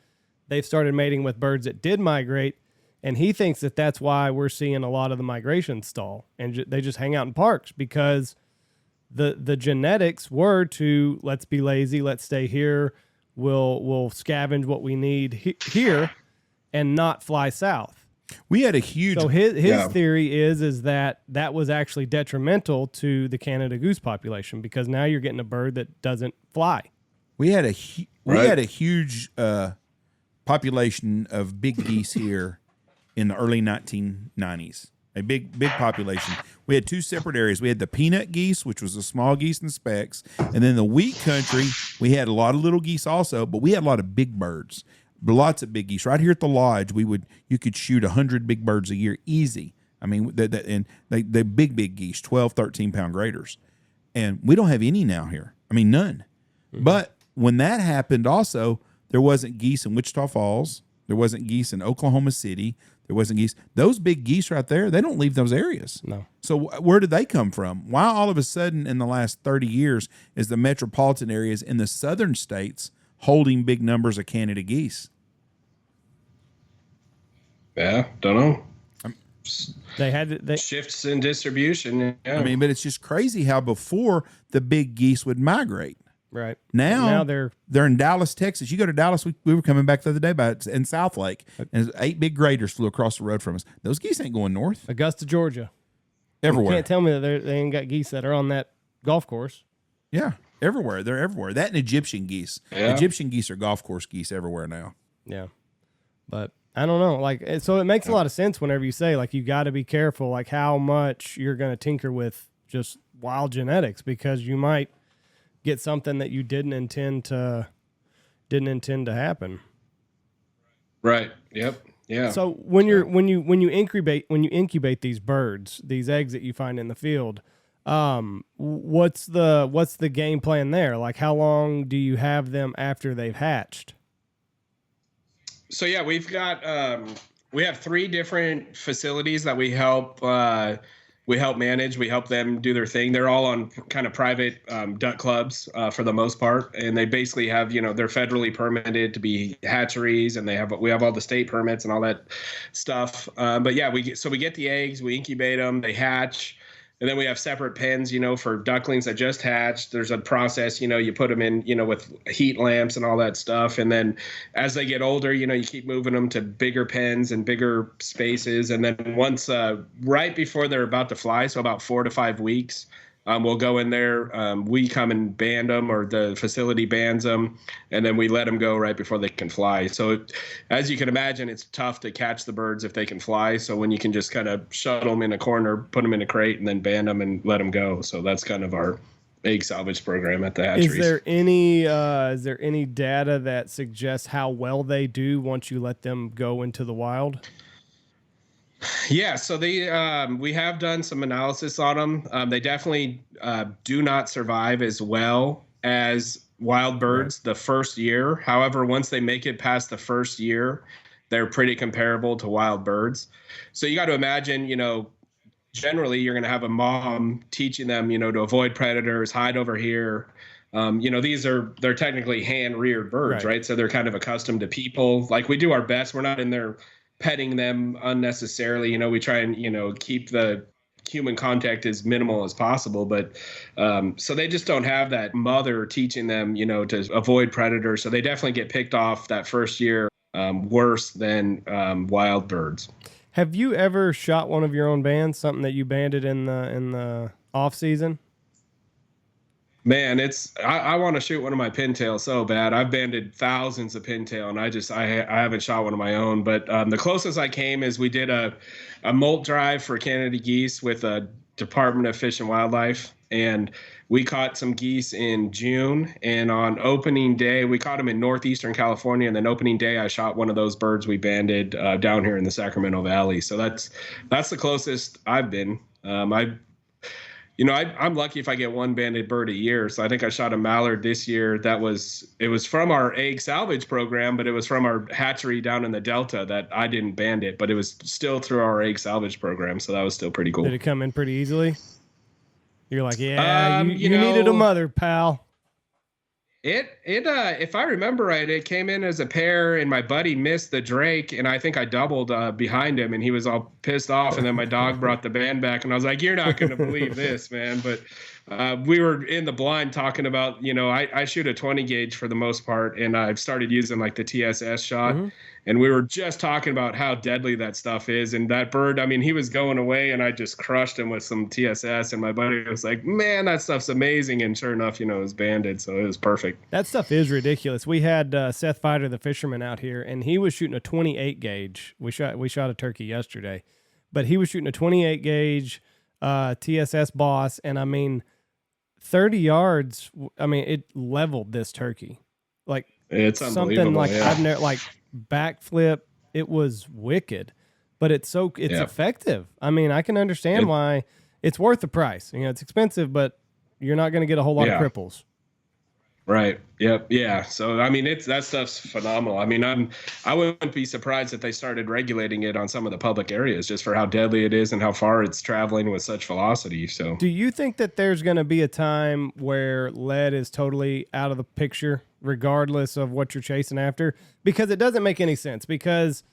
They've started mating with birds that did migrate. And he thinks that that's why we're seeing a lot of the migration stall, and they just hang out in parks because the genetics were to let's be lazy, let's stay here, we'll scavenge what we need here, and not fly south. We had a huge. So his theory is that was actually detrimental to the Canada goose population because now you're getting a bird that doesn't fly. We had a huge population of big geese here in the early 1990s. A big population. We had two separate areas. We had the peanut geese, which was the small geese and specks, and then the wheat country. We had a lot of little geese also, but we had a lot of big birds. Lots of big geese. Right here at the lodge, you could shoot 100 big birds a year easy. I mean, they big geese, 12, 13-pound graders, and we don't have any now here. I mean, none. Mm-hmm. But when that happened, also there wasn't geese in Wichita Falls. There wasn't geese in Oklahoma City. there wasn't geese. Those big geese right there, they don't leave those areas. No. So where did they come from? Why all of a sudden in the last 30 years is the metropolitan areas in the southern states holding big numbers of Canada geese? Yeah, don't know. They had Shifts in distribution. Yeah. I mean, but it's just crazy how before the big geese would migrate. right Now they're in Dallas, Texas. You go to Dallas, we were coming back the other day in South Lake, and 8 big graders flew across the road from us. Those geese ain't going north. Augusta, Georgia. Everywhere. You can't tell me that they ain't got geese that are on that golf course. Yeah, everywhere. They're everywhere. That and Egyptian geese. Yeah. Egyptian geese are golf course geese everywhere now. Yeah. But I don't know. Like, so it makes a lot of sense whenever you say, like, you got to be careful, like, how much you're going to tinker with just wild genetics, because you might get something that you didn't intend to happen. Right. Yep. Yeah. So when you incubate these birds, these eggs that you find in the field, what's the game plan there? Like, how long do you have them after they've hatched? So yeah, we have 3 different facilities that we help manage. We help them do their thing. They're all on kind of private duck clubs for the most part, and they basically have, they're federally permitted to be hatcheries, and we have all the state permits and all that stuff. But yeah, we get the eggs, we incubate them, they hatch. And then we have separate pens, for ducklings that just hatched. There's a process, you put them in, with heat lamps and all that stuff. And then as they get older, you keep moving them to bigger pens and bigger spaces. And then once, right before they're about to fly, so about 4 to 5 weeks, we'll go in there. We come and band them, or the facility bands them, and then we let them go right before they can fly. So as you can imagine, it's tough to catch the birds if they can fly. So when you can just kind of shuttle them in a corner, put them in a crate, and then band them and let them go. So that's kind of our egg salvage program at the hatcheries. Is there any data that suggests how well they do once you let them go into the wild? Yeah, so we have done some analysis on them. They definitely do not survive as well as wild birds the first year. However, once they make it past the first year, they're pretty comparable to wild birds. So you got to imagine, generally you're going to have a mom teaching them, to avoid predators, hide over here. They're technically hand-reared birds, right? So they're kind of accustomed to people. Like, we do our best. We're not in there petting them unnecessarily. We try and, keep the human contact as minimal as possible. But so they just don't have that mother teaching them, to avoid predators. So they definitely get picked off that first year worse than wild birds. Have you ever shot one of your own bands, something that you banded in the off season? Man, I want to shoot one of my pintail so bad. I've banded thousands of pintail, and I haven't shot one of my own. But the closest I came is we did a molt drive for Canada geese with a Department of Fish and Wildlife, and we caught some geese in June. And on opening day, we caught them in northeastern California, and then opening day, I shot one of those birds we banded down here in the Sacramento Valley. So that's the closest I've been. I'm lucky if I get one banded bird a year. So I think I shot a mallard this year. It was from our egg salvage program, but it was from our hatchery down in the Delta that I didn't band it, but it was still through our egg salvage program. So that was still pretty cool. Did it come in pretty easily? You're like, yeah, you needed a mother, pal. If I remember right, it came in as a pair, and my buddy missed the drake, and I think I doubled behind him, and he was all pissed off. And then my dog brought the band back, and I was like, "You're not going to believe this, man!" But we were in the blind talking about, I shoot a 20 gauge for the most part, and I've started using like the TSS shot. Mm-hmm. And we were just talking about how deadly that stuff is. And that bird, he was going away, and I just crushed him with some TSS. And my buddy was like, man, that stuff's amazing. And sure enough, it was banded. So it was perfect. That stuff is ridiculous. We had Seth Fighter, the fisherman, out here, and he was shooting a 28 gauge. We shot a turkey yesterday, but he was shooting a 28 gauge TSS Boss. And 30 yards, it leveled this turkey. Like, it's something like I've never, like, backflip. It was wicked, but it's effective. I can understand why it's worth the price. It's expensive, but you're not going to get a whole lot of cripples. Right. Yep. Yeah. So I mean, that stuff's phenomenal. I mean, I wouldn't be surprised if they started regulating it on some of the public areas just for how deadly it is and how far it's traveling with such velocity. So, Do you think that there's going to be a time where lead is totally out of the picture, regardless of what you're chasing after? Because it doesn't make any sense. Because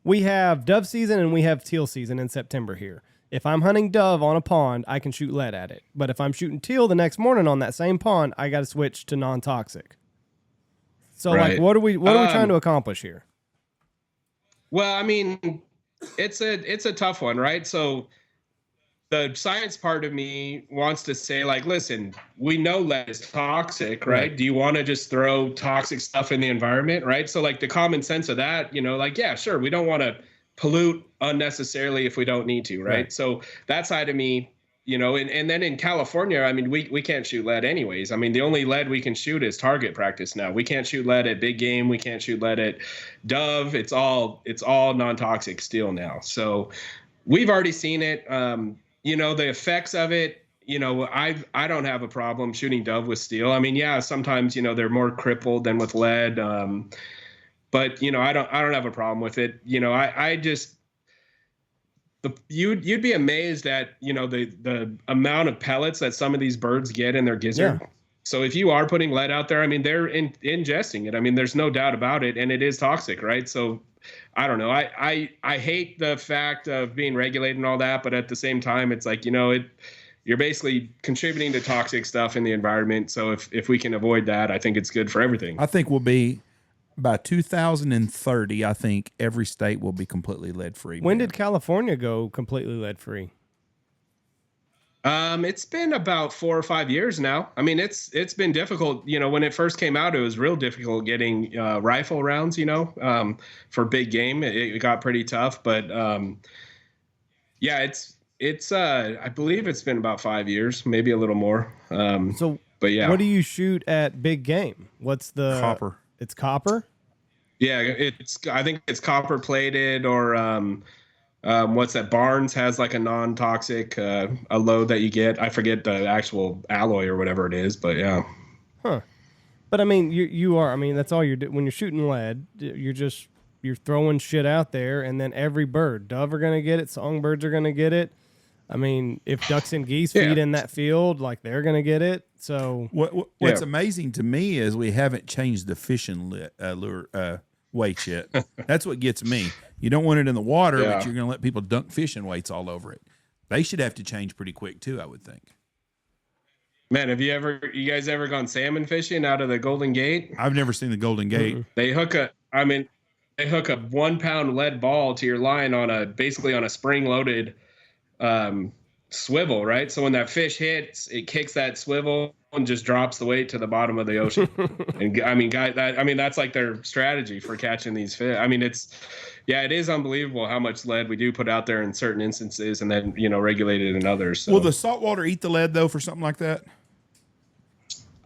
we have dove season and we have teal season in September here. If I'm hunting dove on a pond, I can shoot lead at it. But if I'm shooting teal the next morning on that same pond, I got to switch to non-toxic. So, Right. like, what are we trying to accomplish here? well, I mean, it's a tough one, right? So the science part of me wants to say, like, listen, we know lead is toxic, right? Do you want to just throw toxic stuff in the environment, right? So, like, the common sense of that, like, yeah, sure, we don't want to pollute unnecessarily if we don't need to, right? So that side of me, and then in California, I mean, we can't shoot lead anyways. I mean, the only lead we can shoot is target practice now. We can't shoot lead at big game. We can't shoot lead at dove. It's all non-toxic still now. So we've already seen it. The effects of it, I don't have a problem shooting dove with steel. I mean, yeah, sometimes, they're more crippled than with lead. But I don't have a problem with it. I just you'd be amazed at the amount of pellets that some of these birds get in their gizzard. Yeah. So if you are putting lead out there, I mean, they're ingesting it. I mean, there's no doubt about it, and it is toxic, right? So I don't know. I hate the fact of being regulated and all that, but at the same time, it's like you're basically contributing to toxic stuff in the environment. So if we can avoid that, I think it's good for everything. I think we'll be. By 2030, I think every state will be completely lead-free. When did California go completely lead-free? It's been about 4 or 5 years now. I mean, it's been difficult. When it first came out, it was real difficult getting rifle rounds. For big game, it got pretty tough. But yeah, it's I believe it's been about 5 years, maybe a little more. But yeah, what do you shoot at big game? What's the copper? It's copper? Yeah, I think it's copper plated or what's that? Barnes has like a non-toxic a load that you get. I forget the actual alloy or whatever it is, but yeah. Huh. But I mean, you are. I mean, that's all you're doing when you're shooting lead. You're throwing shit out there, and then every bird, dove are gonna get it, songbirds are gonna get it. I mean, if ducks and geese feed in that field, like they're going to get it. So what's amazing to me is we haven't changed the fishing lure weights yet. That's what gets me. You don't want it in the water, but you're going to let people dunk fishing weights all over it. They should have to change pretty quick too, I would think. Man, have you guys ever gone salmon fishing out of the Golden Gate? I've never seen the Golden Gate. Mm-hmm. They hook a 1 pound lead ball to your line basically on a spring loaded swivel, right? So when that fish hits, it kicks that swivel and just drops the weight to the bottom of the ocean. And I mean, that's like their strategy for catching these fish. I mean, it is unbelievable how much lead we do put out there in certain instances and then, regulated in others. So. Will the saltwater eat the lead though for something like that?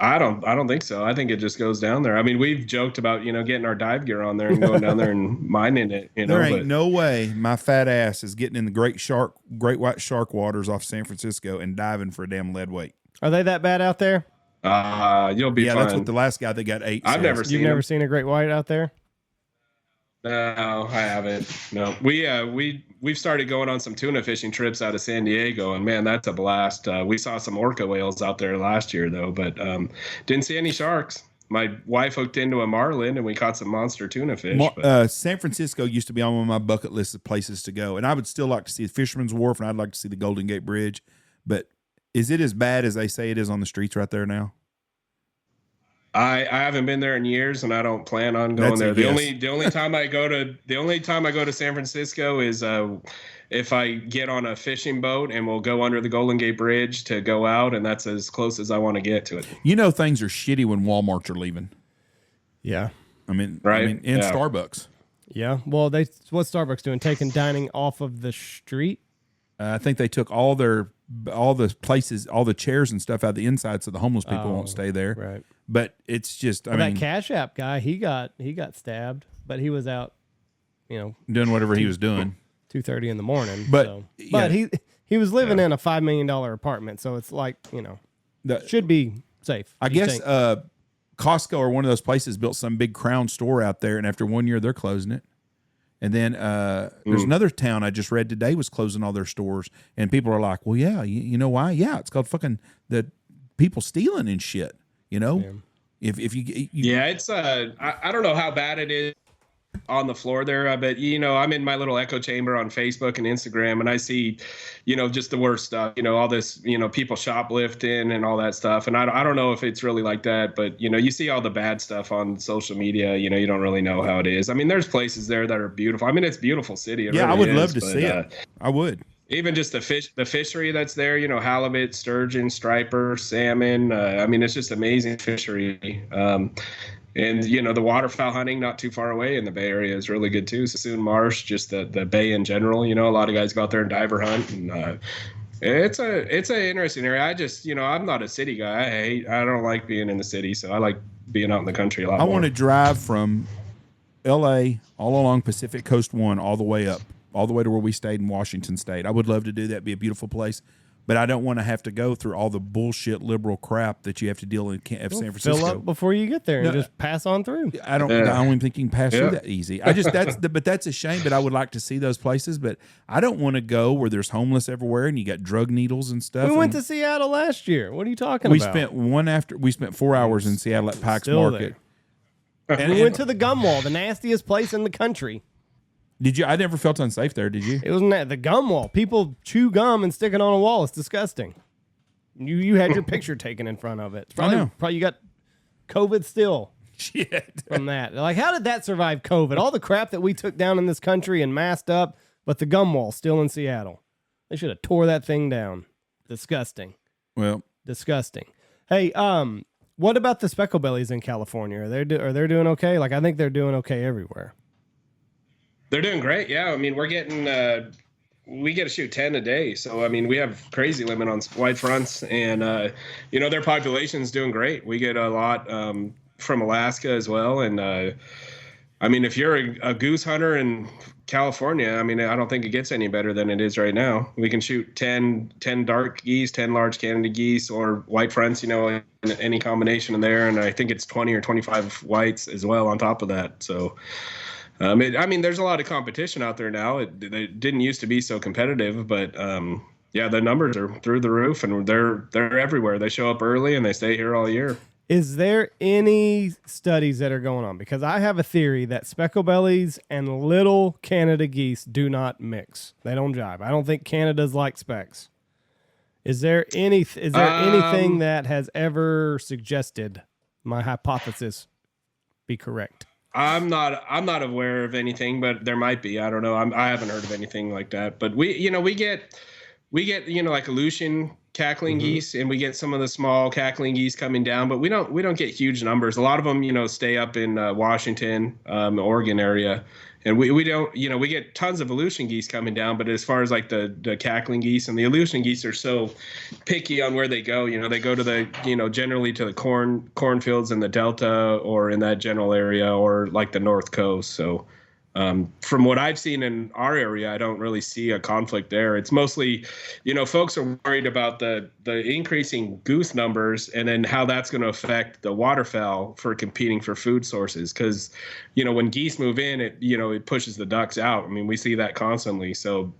I don't think so. I think it just goes down there. I mean, we've joked about, getting our dive gear on there and going down there and mining it, There ain't no way my fat ass is getting in the great white shark waters off San Francisco and diving for a damn lead weight. Are they that bad out there? You'll be fine. That's what the last guy that got 8 I've never seen You've never seen a great white out there? No, I haven't. No, we've started going on some tuna fishing trips out of San Diego, and man, that's a blast. We saw some orca whales out there last year, though, but didn't see any sharks. My wife hooked into a marlin, and we caught some monster tuna fish. San Francisco used to be on one of my bucket list of places to go, and I would still like to see the Fisherman's Wharf, and I'd like to see the Golden Gate Bridge. But is it as bad as they say it is on the streets right there now? I haven't been there in years, and I don't plan on going there. The only time I go to San Francisco is if I get on a fishing boat and we'll go under the Golden Gate Bridge to go out, and that's as close as I want to get to it. Things are shitty when Walmarts are leaving. Yeah, right. Starbucks. Yeah. Well, what's Starbucks doing? Taking dining off of the street. I think they took all the places, all the chairs and stuff out of the inside, so the homeless people won't stay there. Right. But it's just, I mean, that Cash App guy, he got stabbed, but he was out, doing whatever he was doing. 2:30 in the morning. But he was living in a $5 million apartment, so it's like, should be safe. I guess Costco or one of those places built some big Crown store out there, and after 1 year, they're closing it. And then there's another town I just read today was closing all their stores, and people are like, "Well, yeah, you know why? Yeah, it's called fucking the people stealing and shit." You know, if you yeah, it's I don't know how bad it is on the floor there, but I'm in my little echo chamber on Facebook and Instagram, and I see, just the worst stuff. All this, people shoplifting and all that stuff, and I don't know if it's really like that, but you see all the bad stuff on social media. You don't really know how it is. I mean, there's places there that are beautiful. I mean, it's a beautiful city. It really I would is, love to see it. I would. Even just the fishery that's there, halibut, sturgeon, striper, salmon. I mean, it's just amazing fishery. And, the waterfowl hunting not too far away in the Bay Area is really good too. Sassoon Marsh, just the Bay in general, a lot of guys go out there and diver hunt. And it's an interesting area. I just, I'm not a city guy. I don't like being in the city. So I like being out in the country a lot more. I want to drive from L.A. all along Pacific Coast 1 all the way up, all the way to where we stayed in Washington State. I would love to do that. It'd be a beautiful place. But I don't want to have to go through all the bullshit liberal crap that you have to deal in San Francisco. Fill up before you get there and just pass on through. I don't even think you can pass through that easy. But that's a shame. But I would like to see those places. But I don't want to go where there's homeless everywhere and you got drug needles and stuff. We went to Seattle last year. What are you talking about? We spent 4 hours in Seattle at Pike's Market. And we went to the gum wall, the nastiest place in the country. Did you? I never felt unsafe there. Did you? It wasn't that the gum wall. People chew gum and stick it on a wall. It's disgusting. You had your picture taken in front of it. It's probably you got COVID still. Shit. From that. Like, how did that survive COVID? All the crap that we took down in this country and masked up, but the gum wall still in Seattle. They should have tore that thing down. Disgusting. Well, disgusting. Hey, what about the specklebellies in California? Are they doing okay? Like, I think they're doing okay everywhere. They're doing great. Yeah. I mean, we're getting, we get to shoot 10 a day. So, I mean, we have crazy limit on white fronts and, their population's doing great. We get a lot from Alaska as well. And, I mean, if you're a goose hunter in California, I mean, I don't think it gets any better than it is right now. We can shoot 10 dark geese, 10 large Canada geese or white fronts, in any combination in there. And I think it's 20 or 25 whites as well on top of that. So, I mean, there's a lot of competition out there now. It didn't used to be so competitive, but the numbers are through the roof, and they're everywhere. They show up early, and they stay here all year. Is there any studies that are going on? Because I have a theory that specklebellies and little Canada geese do not mix. They don't jive. I don't think Canada's like specks. Is there anything that has ever suggested my hypothesis be correct? I'm not aware of anything, but there might be. I don't know. I haven't heard of anything like that. But we get like Aleutian cackling geese, and we get some of the small cackling geese coming down, but we don't get huge numbers. A lot of them, stay up in Washington, Oregon area, and we don't. We get tons of Aleutian geese coming down, but as far as like the cackling geese, and the Aleutian geese are so picky on where they go. They go to the generally to the cornfields in the Delta or in that general area or like the North Coast. So from what I've seen in our area, I don't really see a conflict there. It's mostly, folks are worried about the increasing goose numbers and then how that's going to affect the waterfowl for competing for food sources. Because, when geese move in, it pushes the ducks out. I mean, we see that constantly. So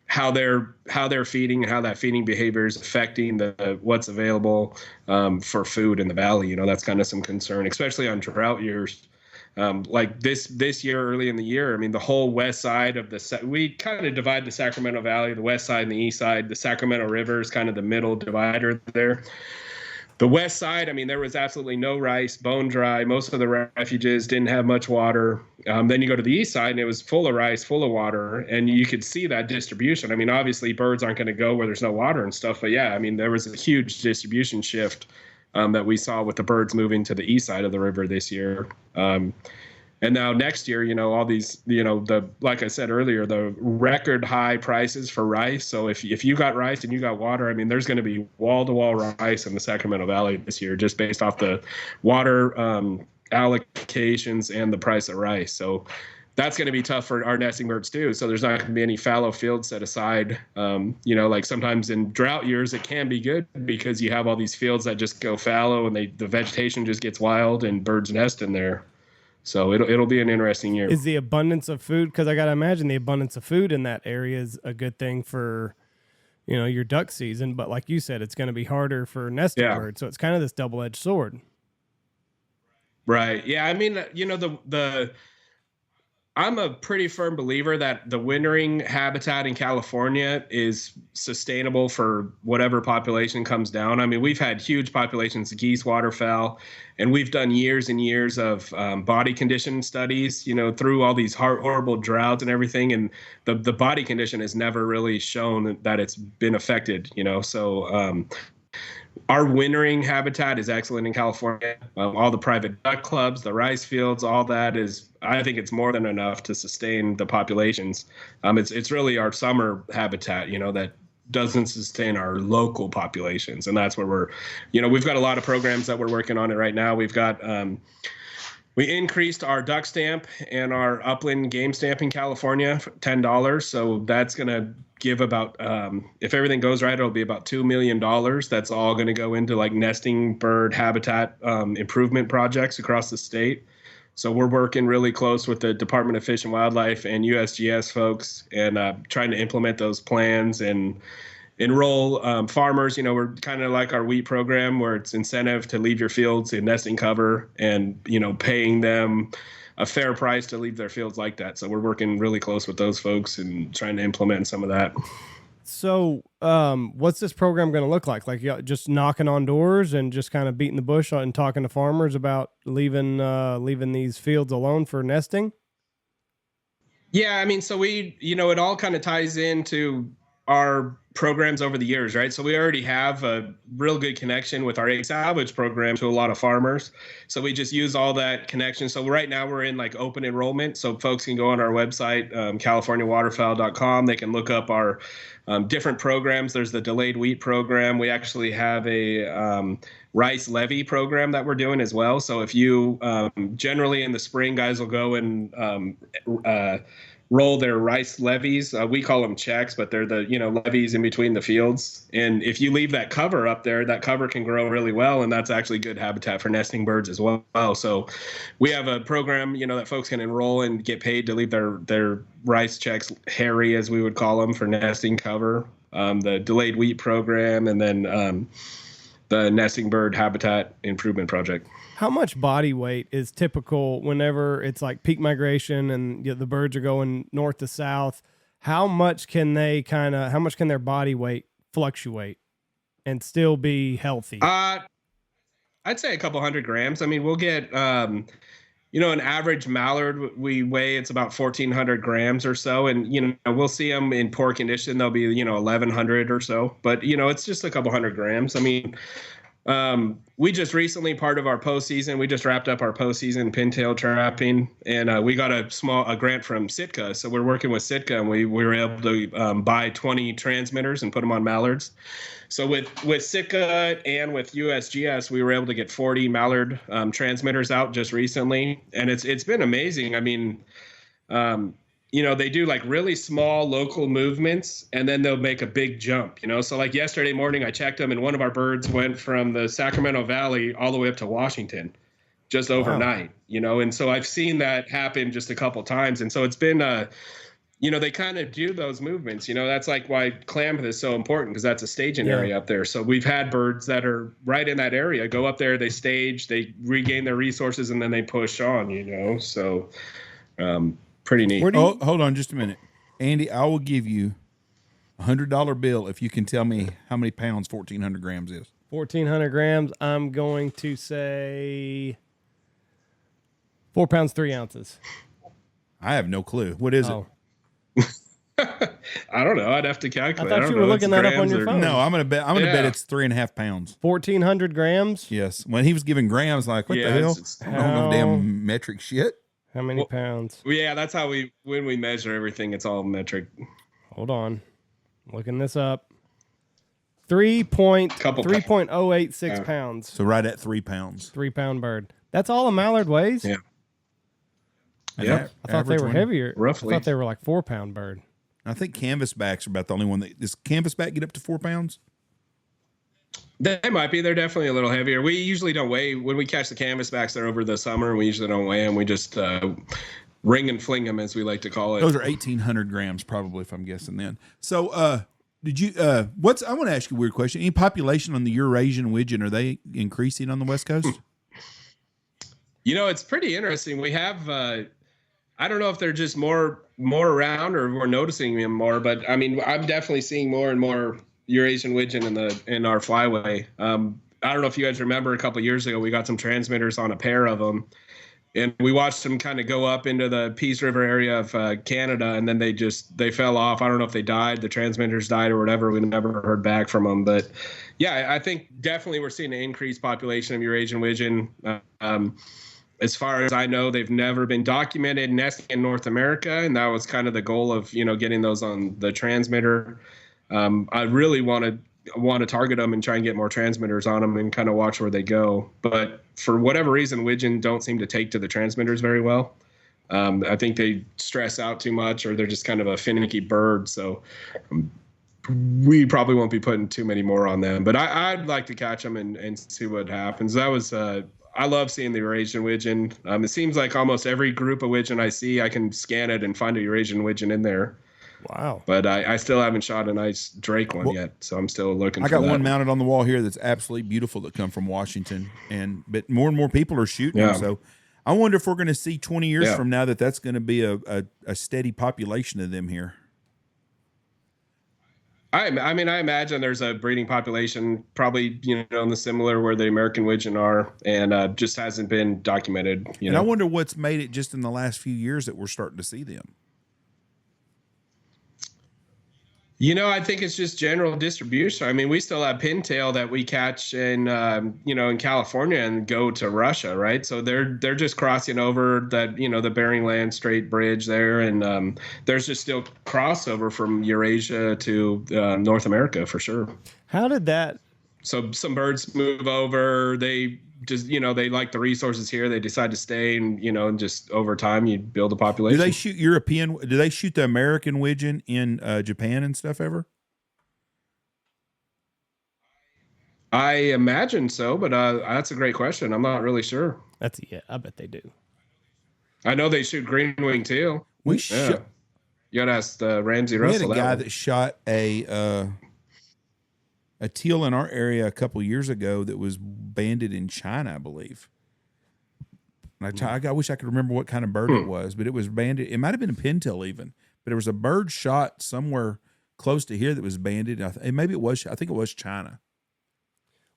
how they're feeding and how that feeding behavior is affecting what's available for food in the valley. That's kind of some concern, especially on drought years. Like this year, early in the year, I mean, the whole west side of we kind of divide the Sacramento Valley, the west side and the east side. The Sacramento River is kind of the middle divider there. The west side, I mean, there was absolutely no rice, bone dry. Most of the refuges didn't have much water. Then you go to the east side, and it was full of rice, full of water, and you could see that distribution. I mean, obviously, birds aren't going to go where there's no water and stuff, but yeah, I mean, there was a huge distribution shift that we saw with the birds moving to the east side of the river this year. And now next year, all these, like I said earlier, the record high prices for rice. So if you got rice and you got water, I mean, there's going to be wall-to-wall rice in the Sacramento Valley this year, just based off the water allocations and the price of rice. So that's going to be tough for our nesting birds too. So there's not going to be any fallow fields set aside. Like sometimes in drought years, it can be good because you have all these fields that just go fallow and the vegetation just gets wild and birds nest in there. So it'll be an interesting year. Is the abundance of food, because I got to imagine the abundance of food in that area is a good thing for, your duck season. But like you said, it's going to be harder for nesting birds. So it's kind of this double-edged sword. Right. Yeah. I mean, I'm a pretty firm believer that the wintering habitat in California is sustainable for whatever population comes down. I mean, we've had huge populations of geese, waterfowl, and we've done years and years of body condition studies, through all these horrible droughts and everything. And the body condition has never really shown that it's been affected, So our wintering habitat is excellent in California. All the private duck clubs, the rice fields, all that I think it's more than enough to sustain the populations. It's really our summer habitat, that doesn't sustain our local populations. And that's where we've got a lot of programs that we're working on it right now. We've got, we increased our duck stamp and our upland game stamp in California for $10. So that's going to give about, if everything goes right, it'll be about $2 million. That's all going to go into like nesting bird habitat improvement projects across the state. So we're working really close with the Department of Fish and Wildlife and USGS folks and trying to implement those plans and enroll farmers. We're kind of like our wheat program where it's incentive to leave your fields in nesting cover and, paying them a fair price to leave their fields like that. So we're working really close with those folks and trying to implement some of that. So what's this program going to look like? Like just knocking on doors and just kind of beating the bush and talking to farmers about leaving these fields alone for nesting? Yeah, I mean, so we, it all kind of ties into our programs over the years, right? So we already have a real good connection with our egg salvage program to a lot of farmers. So we just use all that connection. So right now we're in like open enrollment. So folks can go on our website, CaliforniaWaterfowl.com. They can look up our different programs. There's the delayed wheat program. We actually have a rice levy program that we're doing as well. So if you generally in the spring, guys will go and roll their rice levees. We call them checks, but they're the levees in between the fields. And if you leave that cover up there, that cover can grow really well, and that's actually good habitat for nesting birds as well. So we have a program that folks can enroll and get paid to leave their rice checks hairy, as we would call them, for nesting cover. The delayed wheat program, and then the nesting bird habitat improvement project. How much body weight is typical whenever it's like peak migration and the birds are going north to south? How much can their body weight fluctuate and still be healthy? I'd say a couple 100 grams. I mean, we'll get, an average mallard we weigh, it's about 1,400 grams or so. And, we'll see them in poor condition. They'll be, 1,100 or so. But, it's just a couple 100 grams. I mean, we just recently, part of our postseason, we just wrapped up our postseason pintail trapping, and we got a grant from Sitka. So we're working with Sitka, and we were able to buy 20 transmitters and put them on mallards. So with Sitka and with USGS, we were able to get 40 mallard transmitters out just recently, and it's been amazing. I mean, they do like really small local movements, and then they'll make a big jump, So like yesterday morning, I checked them, and one of our birds went from the Sacramento Valley all the way up to Washington just overnight, And so I've seen that happen just a couple times. And so it's been, they kind of do those movements, That's like why Klamath is so important, because that's a staging area up there. So we've had birds that are right in that area go up there, they stage, they regain their resources, and then they push on, So pretty neat. Hold on just a minute. Andy, I will give you $100 bill if you can tell me how many pounds 1,400 grams is. 1,400 grams, I'm going to say 4 pounds, 3 ounces. I have no clue. What is it? I don't know. I'd have to calculate. I thought you were looking that up on your phone. No, I'm gonna bet it's 3.5 pounds. 1,400 grams? Yes. When he was giving grams, like, what the hell? I don't know damn metric shit. How many pounds? Yeah, that's how when we measure everything, it's all metric. Hold on. Looking this up. 3.086 pounds. So right at 3 pounds. 3 pound bird. That's all a mallard weighs? Yeah. Yeah. I thought they were heavier. Roughly. I thought they were like 4-pound bird. I think canvasbacks are about the only one that does canvasback get up to 4 pounds. They might be. They're definitely a little heavier. We usually don't weigh when we catch the canvasbacks. They're over the summer, and we usually don't weigh them. We just ring and fling them, as we like to call it. Those are 1,800 grams, probably, if I'm guessing. Then, so did you? I want to ask you a weird question. Any population on the Eurasian widgeon, are they increasing on the West Coast? It's pretty interesting. We have. I don't know if they're just more around or we're noticing them more, but I mean, I'm definitely seeing more and more Eurasian widgeon in our flyway. I don't know if you guys remember a couple of years ago, we got some transmitters on a pair of them, and we watched them kind of go up into the Peace River area of Canada, and then they fell off. I don't know if they died, the transmitters died or whatever. We never heard back from them, but yeah, I think definitely we're seeing an increased population of Eurasian widgeon. As far as I know, they've never been documented nesting in North America, and that was kind of the goal of getting those on the transmitter. I really want to target them and try and get more transmitters on them and kind of watch where they go. But for whatever reason, widgeon don't seem to take to the transmitters very well. I think they stress out too much, or they're just kind of a finicky bird. So we probably won't be putting too many more on them. But I'd like to catch them and see what happens. That was I love seeing the Eurasian widgeon. It seems like almost every group of widgeon I see, I can scan it and find a Eurasian widgeon in there. Wow. But I still haven't shot a nice Drake one yet, so I'm still looking for that. I got one mounted on the wall here that's absolutely beautiful that come from Washington, but more and more people are shooting them. So I wonder if we're going to see 20 years from now that's going to be a steady population of them here. I mean, I imagine there's a breeding population probably, in the similar where the American widgeon are, and just hasn't been documented. And I wonder what's made it just in the last few years that we're starting to see them. I think it's just general distribution. I mean, we still have pintail that we catch in, in California and go to Russia, right? So they're just crossing over that, the Bering Land Strait Bridge there, and there's just still crossover from Eurasia to North America for sure. How did that? So some birds move over. They just, they like the resources here. They decide to stay, and and just over time you build a population. Do they shoot European? Do they shoot the American widgeon in Japan and stuff ever? I imagine so, but that's a great question. I'm not really sure. I bet they do. I know they shoot green wing too. You gotta ask Ramsey Russell. We had a guy that shot a teal in our area a couple years ago that was banded in China, I believe. And I wish I could remember what kind of bird it was, but it was banded. It might have been a pintail even, but there was a bird shot somewhere close to here that was banded. I think it was China.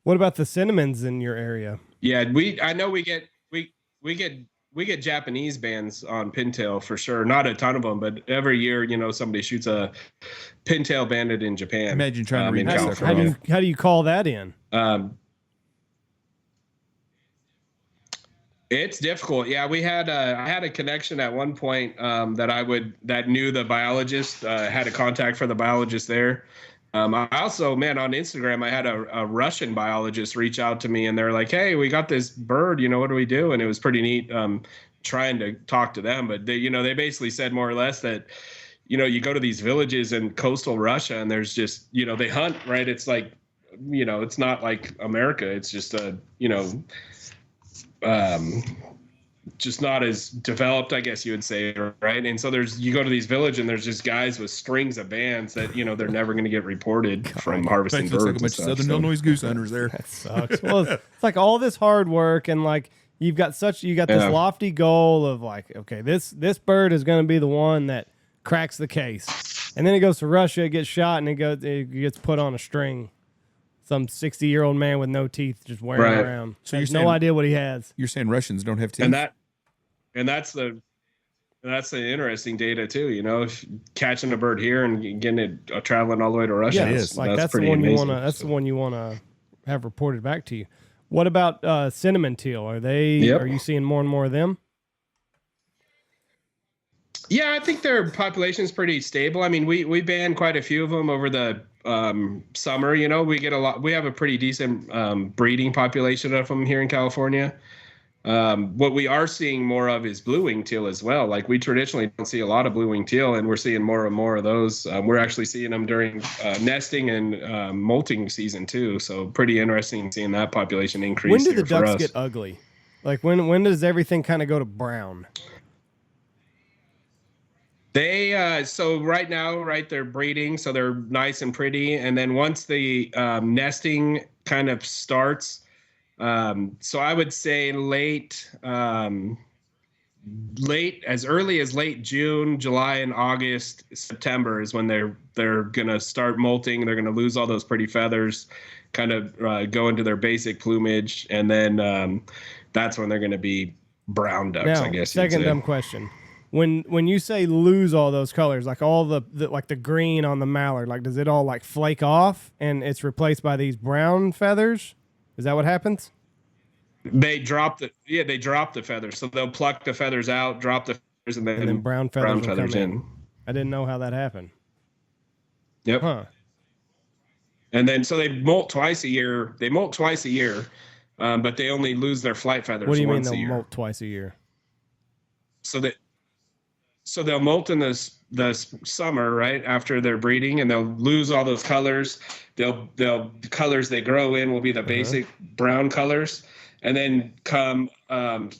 What about the cinnamons in your area? Yeah, I know we get Japanese bands on pintail for sure. Not a ton of them, but every year, somebody shoots a pintail banded in Japan. Imagine trying to read California. How do you call that in? It's difficult. Yeah, I had a connection at one point that knew the biologist, had a contact for the biologist there. I also, on Instagram, I had a Russian biologist reach out to me, and they're like, "Hey, we got this bird. What do we do?" And it was pretty neat trying to talk to them. But they basically said more or less that, you go to these villages in coastal Russia, and there's just, they hunt, right? It's like, it's not like America. It's just just not as developed, I guess you would say, right? And so you go to these villages, and there's just guys with strings of bands that they're never going to get reported from harvesting birds. Like a bunch of Southern Illinois goose hunters there. That sucks. Well, it's like all this hard work, and like you got this lofty goal of like, okay, this bird is going to be the one that cracks the case, and then it goes to Russia, it gets shot, and it gets put on a string. Some 60-year-old man with no teeth just wearing around. So you have no idea what he has. You're saying Russians don't have teeth? And that's the interesting data too. If catching a bird here and getting it traveling all the way to Russia, that's the one amazing. That's the one you want to have reported back to you. What about cinnamon teal? Are you seeing more and more of them? Yeah, I think their population is pretty stable. I mean, we banned quite a few of them over the summer. We get a lot. We have a pretty decent breeding population of them here in California. What we are seeing more of is blue-winged teal as well. Like we traditionally don't see a lot of blue-winged teal, and we're seeing more and more of those. We're actually seeing them during nesting and molting season too. So pretty interesting seeing that population increase. When do the here for ducks us. get ugly? Like when does everything kind of go to brown? They so right now, right, they're breeding, so they're nice and pretty, and then once the nesting kind of starts, so I would say late as early as late June, July, and August, September is when they're gonna start molting. They're gonna lose all those pretty feathers, kind of go into their basic plumage, and then that's when they're gonna be brown ducks. Now, I guess. second dumb question. When you say lose all those colors, like all the like the green on the mallard, like does it all like flake off and it's replaced by these brown feathers? Is that what happens? They drop the feathers. So they'll pluck the feathers out, drop the feathers, and then brown feathers, will come in. I didn't know how that happened. Yep. Huh. And then so they molt twice a year. But they only lose their flight feathers What do you mean once a they'll year. molt twice a year? So they'll molt in the summer, right after they're breeding, and they'll lose all those colors. The colors they grow in will be the basic brown colors, and then come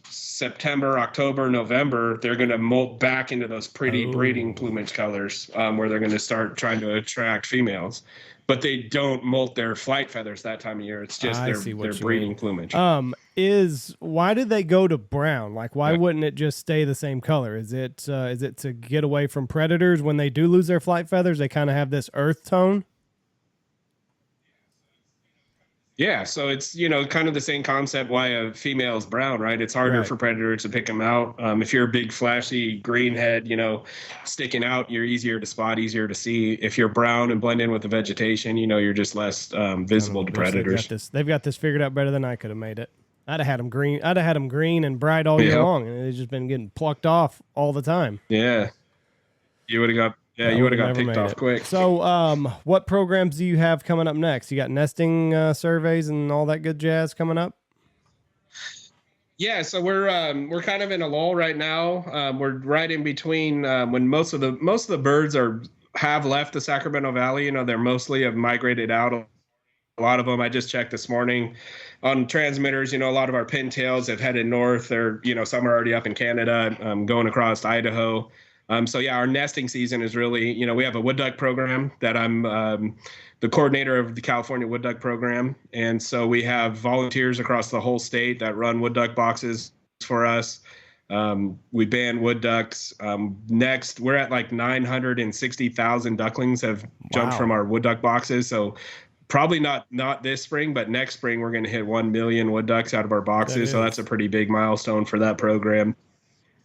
September, October, November, they're going to molt back into those pretty breeding plumage colors, where they're going to start trying to attract females. But they don't molt their flight feathers that time of year. It's just their breeding plumage. Why did they go to brown? Like, why wouldn't it just stay the same color? Is it to get away from predators when they do lose their flight feathers? They kind of have this earth tone. Yeah, so it's, kind of the same concept why a female is brown, right? It's harder for predators to pick them out. If you're a big, flashy green head, sticking out, you're easier to spot, easier to see. If you're brown and blend in with the vegetation, you're just less visible to predators. They've got this figured out better than I could have made it. I'd have had them green. I'd have had them green and bright all year long, and they've just been getting plucked off all the time. Yeah, you would have got. Yeah, you would have got picked off quick. So, what programs do you have coming up next? You got nesting surveys and all that good jazz coming up? Yeah, so we're kind of in a lull right now. We're right in between when most of the birds have left the Sacramento Valley. They're mostly have migrated out. A lot of them, I just checked this morning on transmitters. A lot of our pintails have headed north. They're some are already up in Canada, going across Idaho. So yeah, our nesting season is really, we have a wood duck program that I'm the coordinator of the California Wood Duck Program. And so we have volunteers across the whole state that run wood duck boxes for us. We ban wood ducks. Next, we're at like 960,000 ducklings have jumped from our wood duck boxes. So probably not this spring, but next spring we're going to hit 1 million wood ducks out of our boxes. So that's a pretty big milestone for that program.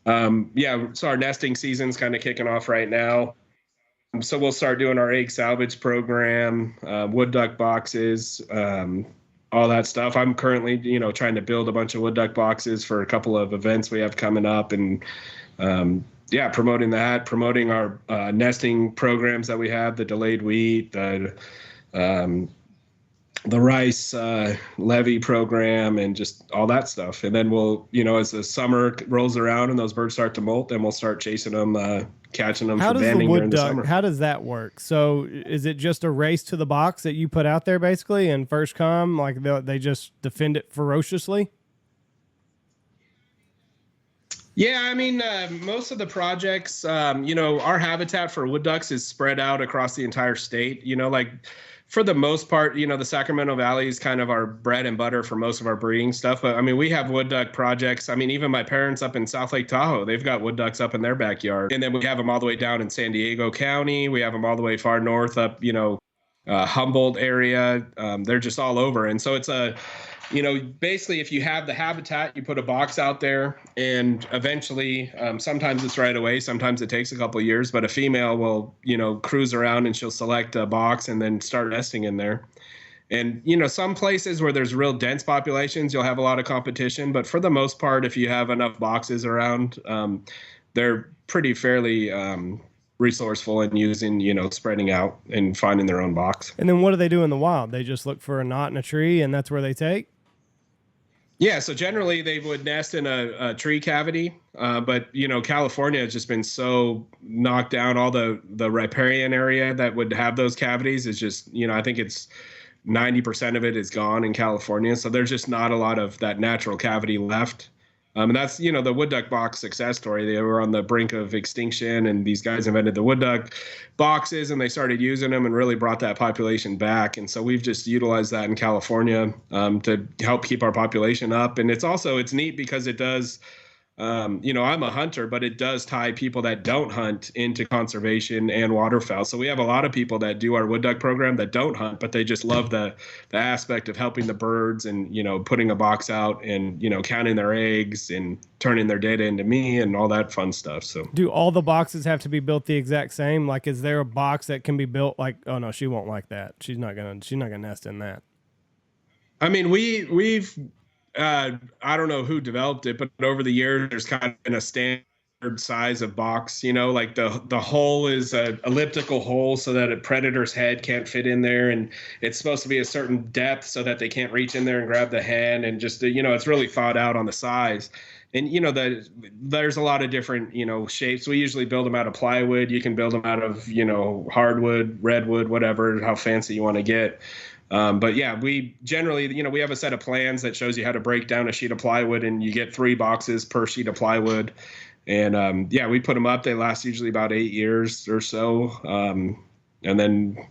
So our nesting season's kind of kicking off right now. So we'll start doing our egg salvage program, wood duck boxes, all that stuff. I'm currently, trying to build a bunch of wood duck boxes for a couple of events we have coming up, and promoting our nesting programs that we have, the delayed wheat, the rice levy program, and just all that stuff. And then we'll, as the summer rolls around and those birds start to molt, then we'll start chasing them, catching them for banding during the summer. How does that work? So is it just a race to the box that you put out there basically, and first come, like they just defend it ferociously? Yeah, I mean, most of the projects, our habitat for wood ducks is spread out across the entire state. For the most part, the Sacramento Valley is kind of our bread and butter for most of our breeding stuff. But I mean, we have wood duck projects. I mean, even my parents up in South Lake Tahoe, they've got wood ducks up in their backyard. And then we have them all the way down in San Diego County. We have them all the way far north up, Humboldt area. They're just all over. And so it's basically if you have the habitat, you put a box out there, and eventually, sometimes it's right away, sometimes it takes a couple of years, but a female will, cruise around and she'll select a box and then start nesting in there. And, some places where there's real dense populations, you'll have a lot of competition, but for the most part, if you have enough boxes around, they're pretty fairly resourceful in using, spreading out and finding their own box. And then what do they do in the wild? They just look for a knot in a tree and that's where they take? Yeah, so generally they would nest in a tree cavity, but California has just been so knocked down. All the riparian area that would have those cavities is just, I think it's 90% of it is gone in California. So there's just not a lot of that natural cavity left. And that's, the wood duck box success story. They were on the brink of extinction, and these guys invented the wood duck boxes, and they started using them and really brought that population back. And so we've just utilized that in California to help keep our population up. And it's neat because it does, I'm a hunter, but it does tie people that don't hunt into conservation and waterfowl. So we have a lot of people that do our wood duck program that don't hunt, but they just love the aspect of helping the birds and, putting a box out and, counting their eggs and turning their data into me and all that fun stuff. So do all the boxes have to be built the exact same? Like, is there a box that can be built like, oh no, she won't like that. She's not gonna nest in that. I mean, we've I don't know who developed it, but over the years, there's kind of been a standard size of box. Like the hole is a elliptical hole so that a predator's head can't fit in there, and it's supposed to be a certain depth so that they can't reach in there and grab the hen. And just it's really thought out on the size. And there's a lot of different shapes. We usually build them out of plywood. You can build them out of hardwood, redwood, whatever, how fancy you want to get. But yeah, we generally, we have a set of plans that shows you how to break down a sheet of plywood, and you get 3 boxes per sheet of plywood. And we put them up. They last usually about 8 years or so. And then,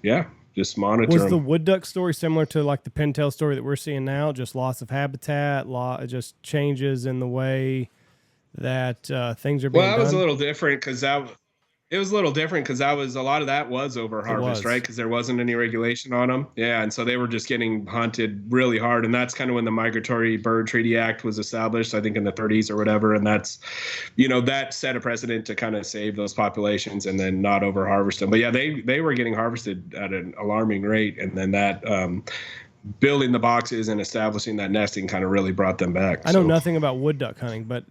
just monitor Was them. the wood duck story similar to like the pintail story that we're seeing now? Just loss of habitat, just changes in the way that things are being done? Well, that was a little different because it was a little different because a lot of that was over harvest, right? Because there wasn't any regulation on them. Yeah, and so they were just getting hunted really hard, and that's kind of when the Migratory Bird Treaty Act was established, I think in the 30s or whatever, and that's, that set a precedent to kind of save those populations and then not over harvest them. But yeah, they were getting harvested at an alarming rate, and then that building the boxes and establishing that nesting kind of really brought them back. I know nothing about wood duck hunting, but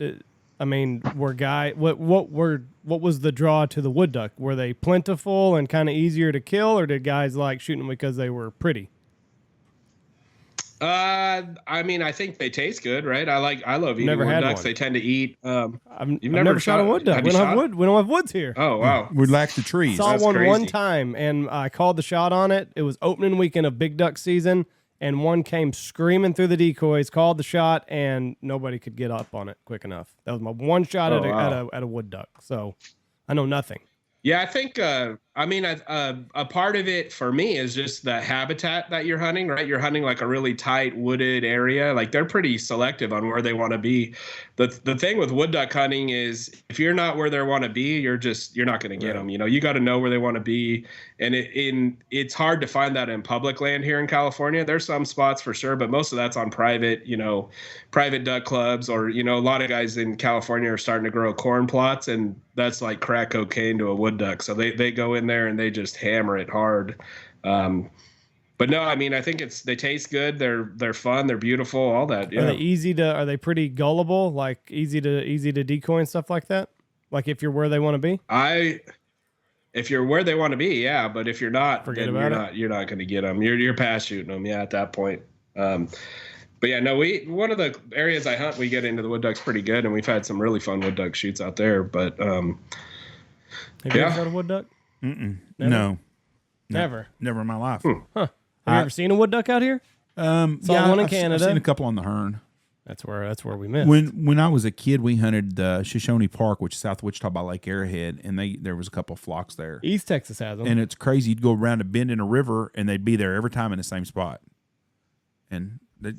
what was the draw to the wood duck? Were they plentiful and kind of easier to kill, or did guys like shooting them because they were pretty? I think they taste good, right? I love eating wood ducks. One. They tend to eat. I've never shot a wood duck. We don't have woods here. Oh wow, we lack the trees. Saw one time, and I called the shot on it. It was opening weekend of big duck season, and one came screaming through the decoys. Called the shot, and nobody could get up on it quick enough. That was my one shot at a wood duck. So I know nothing. Yeah, I think, a part of it for me is just the habitat that you're hunting, right? You're hunting like a really tight wooded area. Like they're pretty selective on where they want to be. The thing with wood duck hunting is if you're not where they want to be, you're not going to get them. You got to know where they want to be. And it's hard to find that in public land here in California. There's some spots for sure, but most of that's on private duck clubs, or, a lot of guys in California are starting to grow corn plots, and that's like crack cocaine to a wood duck. So they go in there and they just hammer it hard. But no, I think they taste good. They're fun. They're beautiful. All that. Yeah. Are they pretty gullible? Like easy to decoy and stuff like that? Like if you're where they want to be? If you're where they want to be, yeah. But if you're not, you're not going to get them. You're past shooting them. Yeah. At that point. But yeah, no, one of the areas I hunt, we get into the wood ducks pretty good, and we've had some really fun wood duck shoots out there. But have you ever shot a wood duck? No. Never in my life. Huh. Have you ever seen a wood duck out here? One in Canada. I've seen a couple on the Hearn. That's where we missed. When I was a kid, we hunted the Shoshone Park, which is south Wichita by Lake Arrowhead, and there was a couple of flocks there. East Texas has them, and it's crazy. You'd go around a bend in a river, and they'd be there every time in the same spot, and they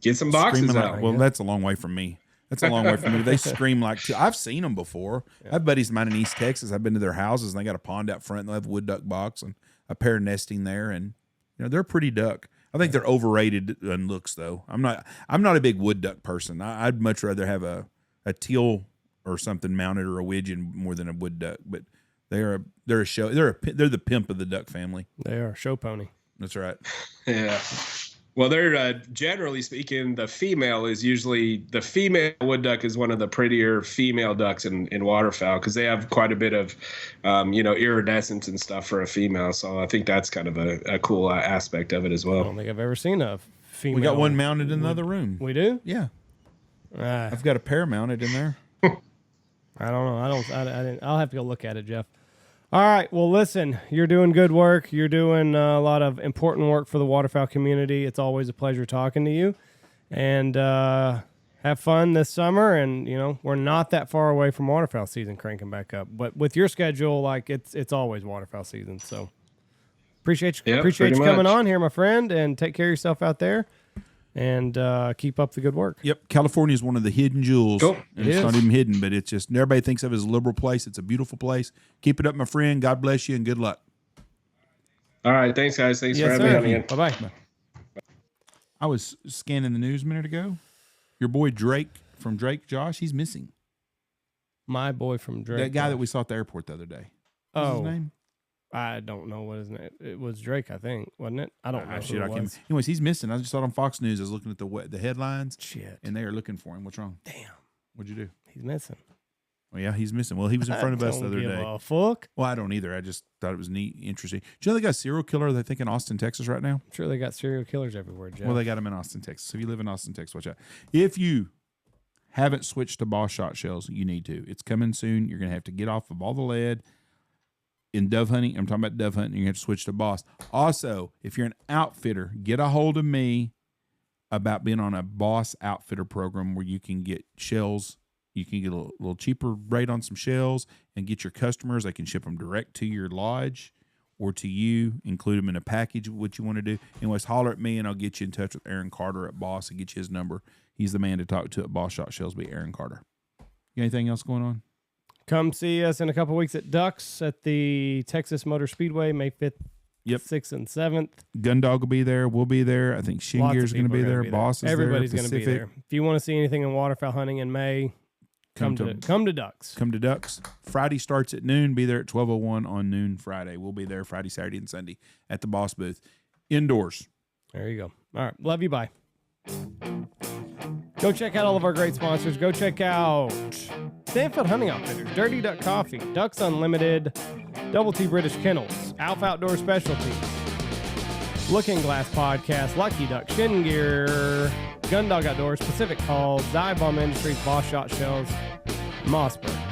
get some boxes out. Well, that's a long way from me. They scream like I've seen them before. Yeah. I have buddies of mine in East Texas. I've been to their houses, and they got a pond out front, and they have a wood duck box and a pair nesting there, and they're a pretty duck. I think they're overrated in looks, though. I'm not a big wood duck person. I'd much rather have a teal or something mounted, or a widgeon, more than a wood duck. But they're a show. They're the pimp of the duck family. They are a show pony. That's right. Yeah. Well, they're generally speaking, the female wood duck is one of the prettier female ducks in waterfowl, because they have quite a bit of, iridescence and stuff for a female. So I think that's kind of a cool aspect of it as well. I don't think I've ever seen a female. We got one mounted in the other room. We do? Yeah. I've got a pair mounted in there. I don't know. I didn't. I'll have to go look at it, Jeff. All right. Well, listen, you're doing good work. You're doing a lot of important work for the waterfowl community. It's always a pleasure talking to you. And have fun this summer. And, we're not that far away from waterfowl season cranking back up. But with your schedule, like it's always waterfowl season. So appreciate you coming on here, my friend. And take care of yourself out there. And keep up the good work. Yep. California is one of the hidden jewels. Cool. And it's not even hidden, but it's just, everybody thinks of it as a liberal place. It's a beautiful place. Keep it up, my friend. God bless you and good luck. All right. Thanks, guys. Thanks for having me on again. Bye-bye. I was scanning the news a minute ago. Your boy Drake from Drake, Josh, he's missing. My boy from Drake. That guy that we saw at the airport the other day. What's his name? I don't know what his name. It was Drake, I think, wasn't it? I don't know. Shit, I can't. Anyways, he's missing. I just saw it on Fox News. I was looking at the headlines. Shit. And they are looking for him. What's wrong? Damn. What'd you do? He's missing. Well, yeah, he's missing. Well, he was in front of us the other day. A fuck? Well, I don't either. I just thought it was neat, interesting. Do you know they got a serial killer, they think, in Austin, Texas right now? I'm sure they got serial killers everywhere, Jeff. Well, they got him in Austin, Texas. So if you live in Austin, Texas, watch out. If you haven't switched to Boss shot shells, you need to. It's coming soon. You're going to have to get off of all the lead. In dove hunting, I'm talking about dove hunting, you have to switch to Boss. Also, if you're an outfitter, get a hold of me about being on a Boss outfitter program where you can get shells. You can get a little cheaper rate on some shells and get your customers. They can ship them direct to your lodge or to you, include them in a package, what you want to do. Anyways, holler at me and I'll get you in touch with Aaron Carter at Boss and get you his number. He's the man to talk to at Boss Shot Shells, be Aaron Carter. You got anything else going on? Come see us in a couple weeks at Ducks at the Texas Motor Speedway, May 5th, 6th, and 7th. Gundog will be there. We'll be there. I think Shingear's going to be there. Boss is Everybody's there. Everybody's going to be there. If you want to see anything in waterfowl hunting in May, come to Ducks. Come to Ducks. Friday starts at noon. Be there at 12:01 on noon Friday. We'll be there Friday, Saturday, and Sunday at the Boss booth. Indoors. There you go. All right. Love you. Bye. Go check out all of our great sponsors. Go check out Stanfield Hunting Outfitters, Dirty Duck Coffee, Ducks Unlimited, Double T British Kennels, Alpha Outdoor Specialties, Looking Glass Podcast, Lucky Duck, Shin Gear, Gundog Outdoors, Pacific Calls, Dive Bomb Industries, Boss Shot Shells, Mossberg.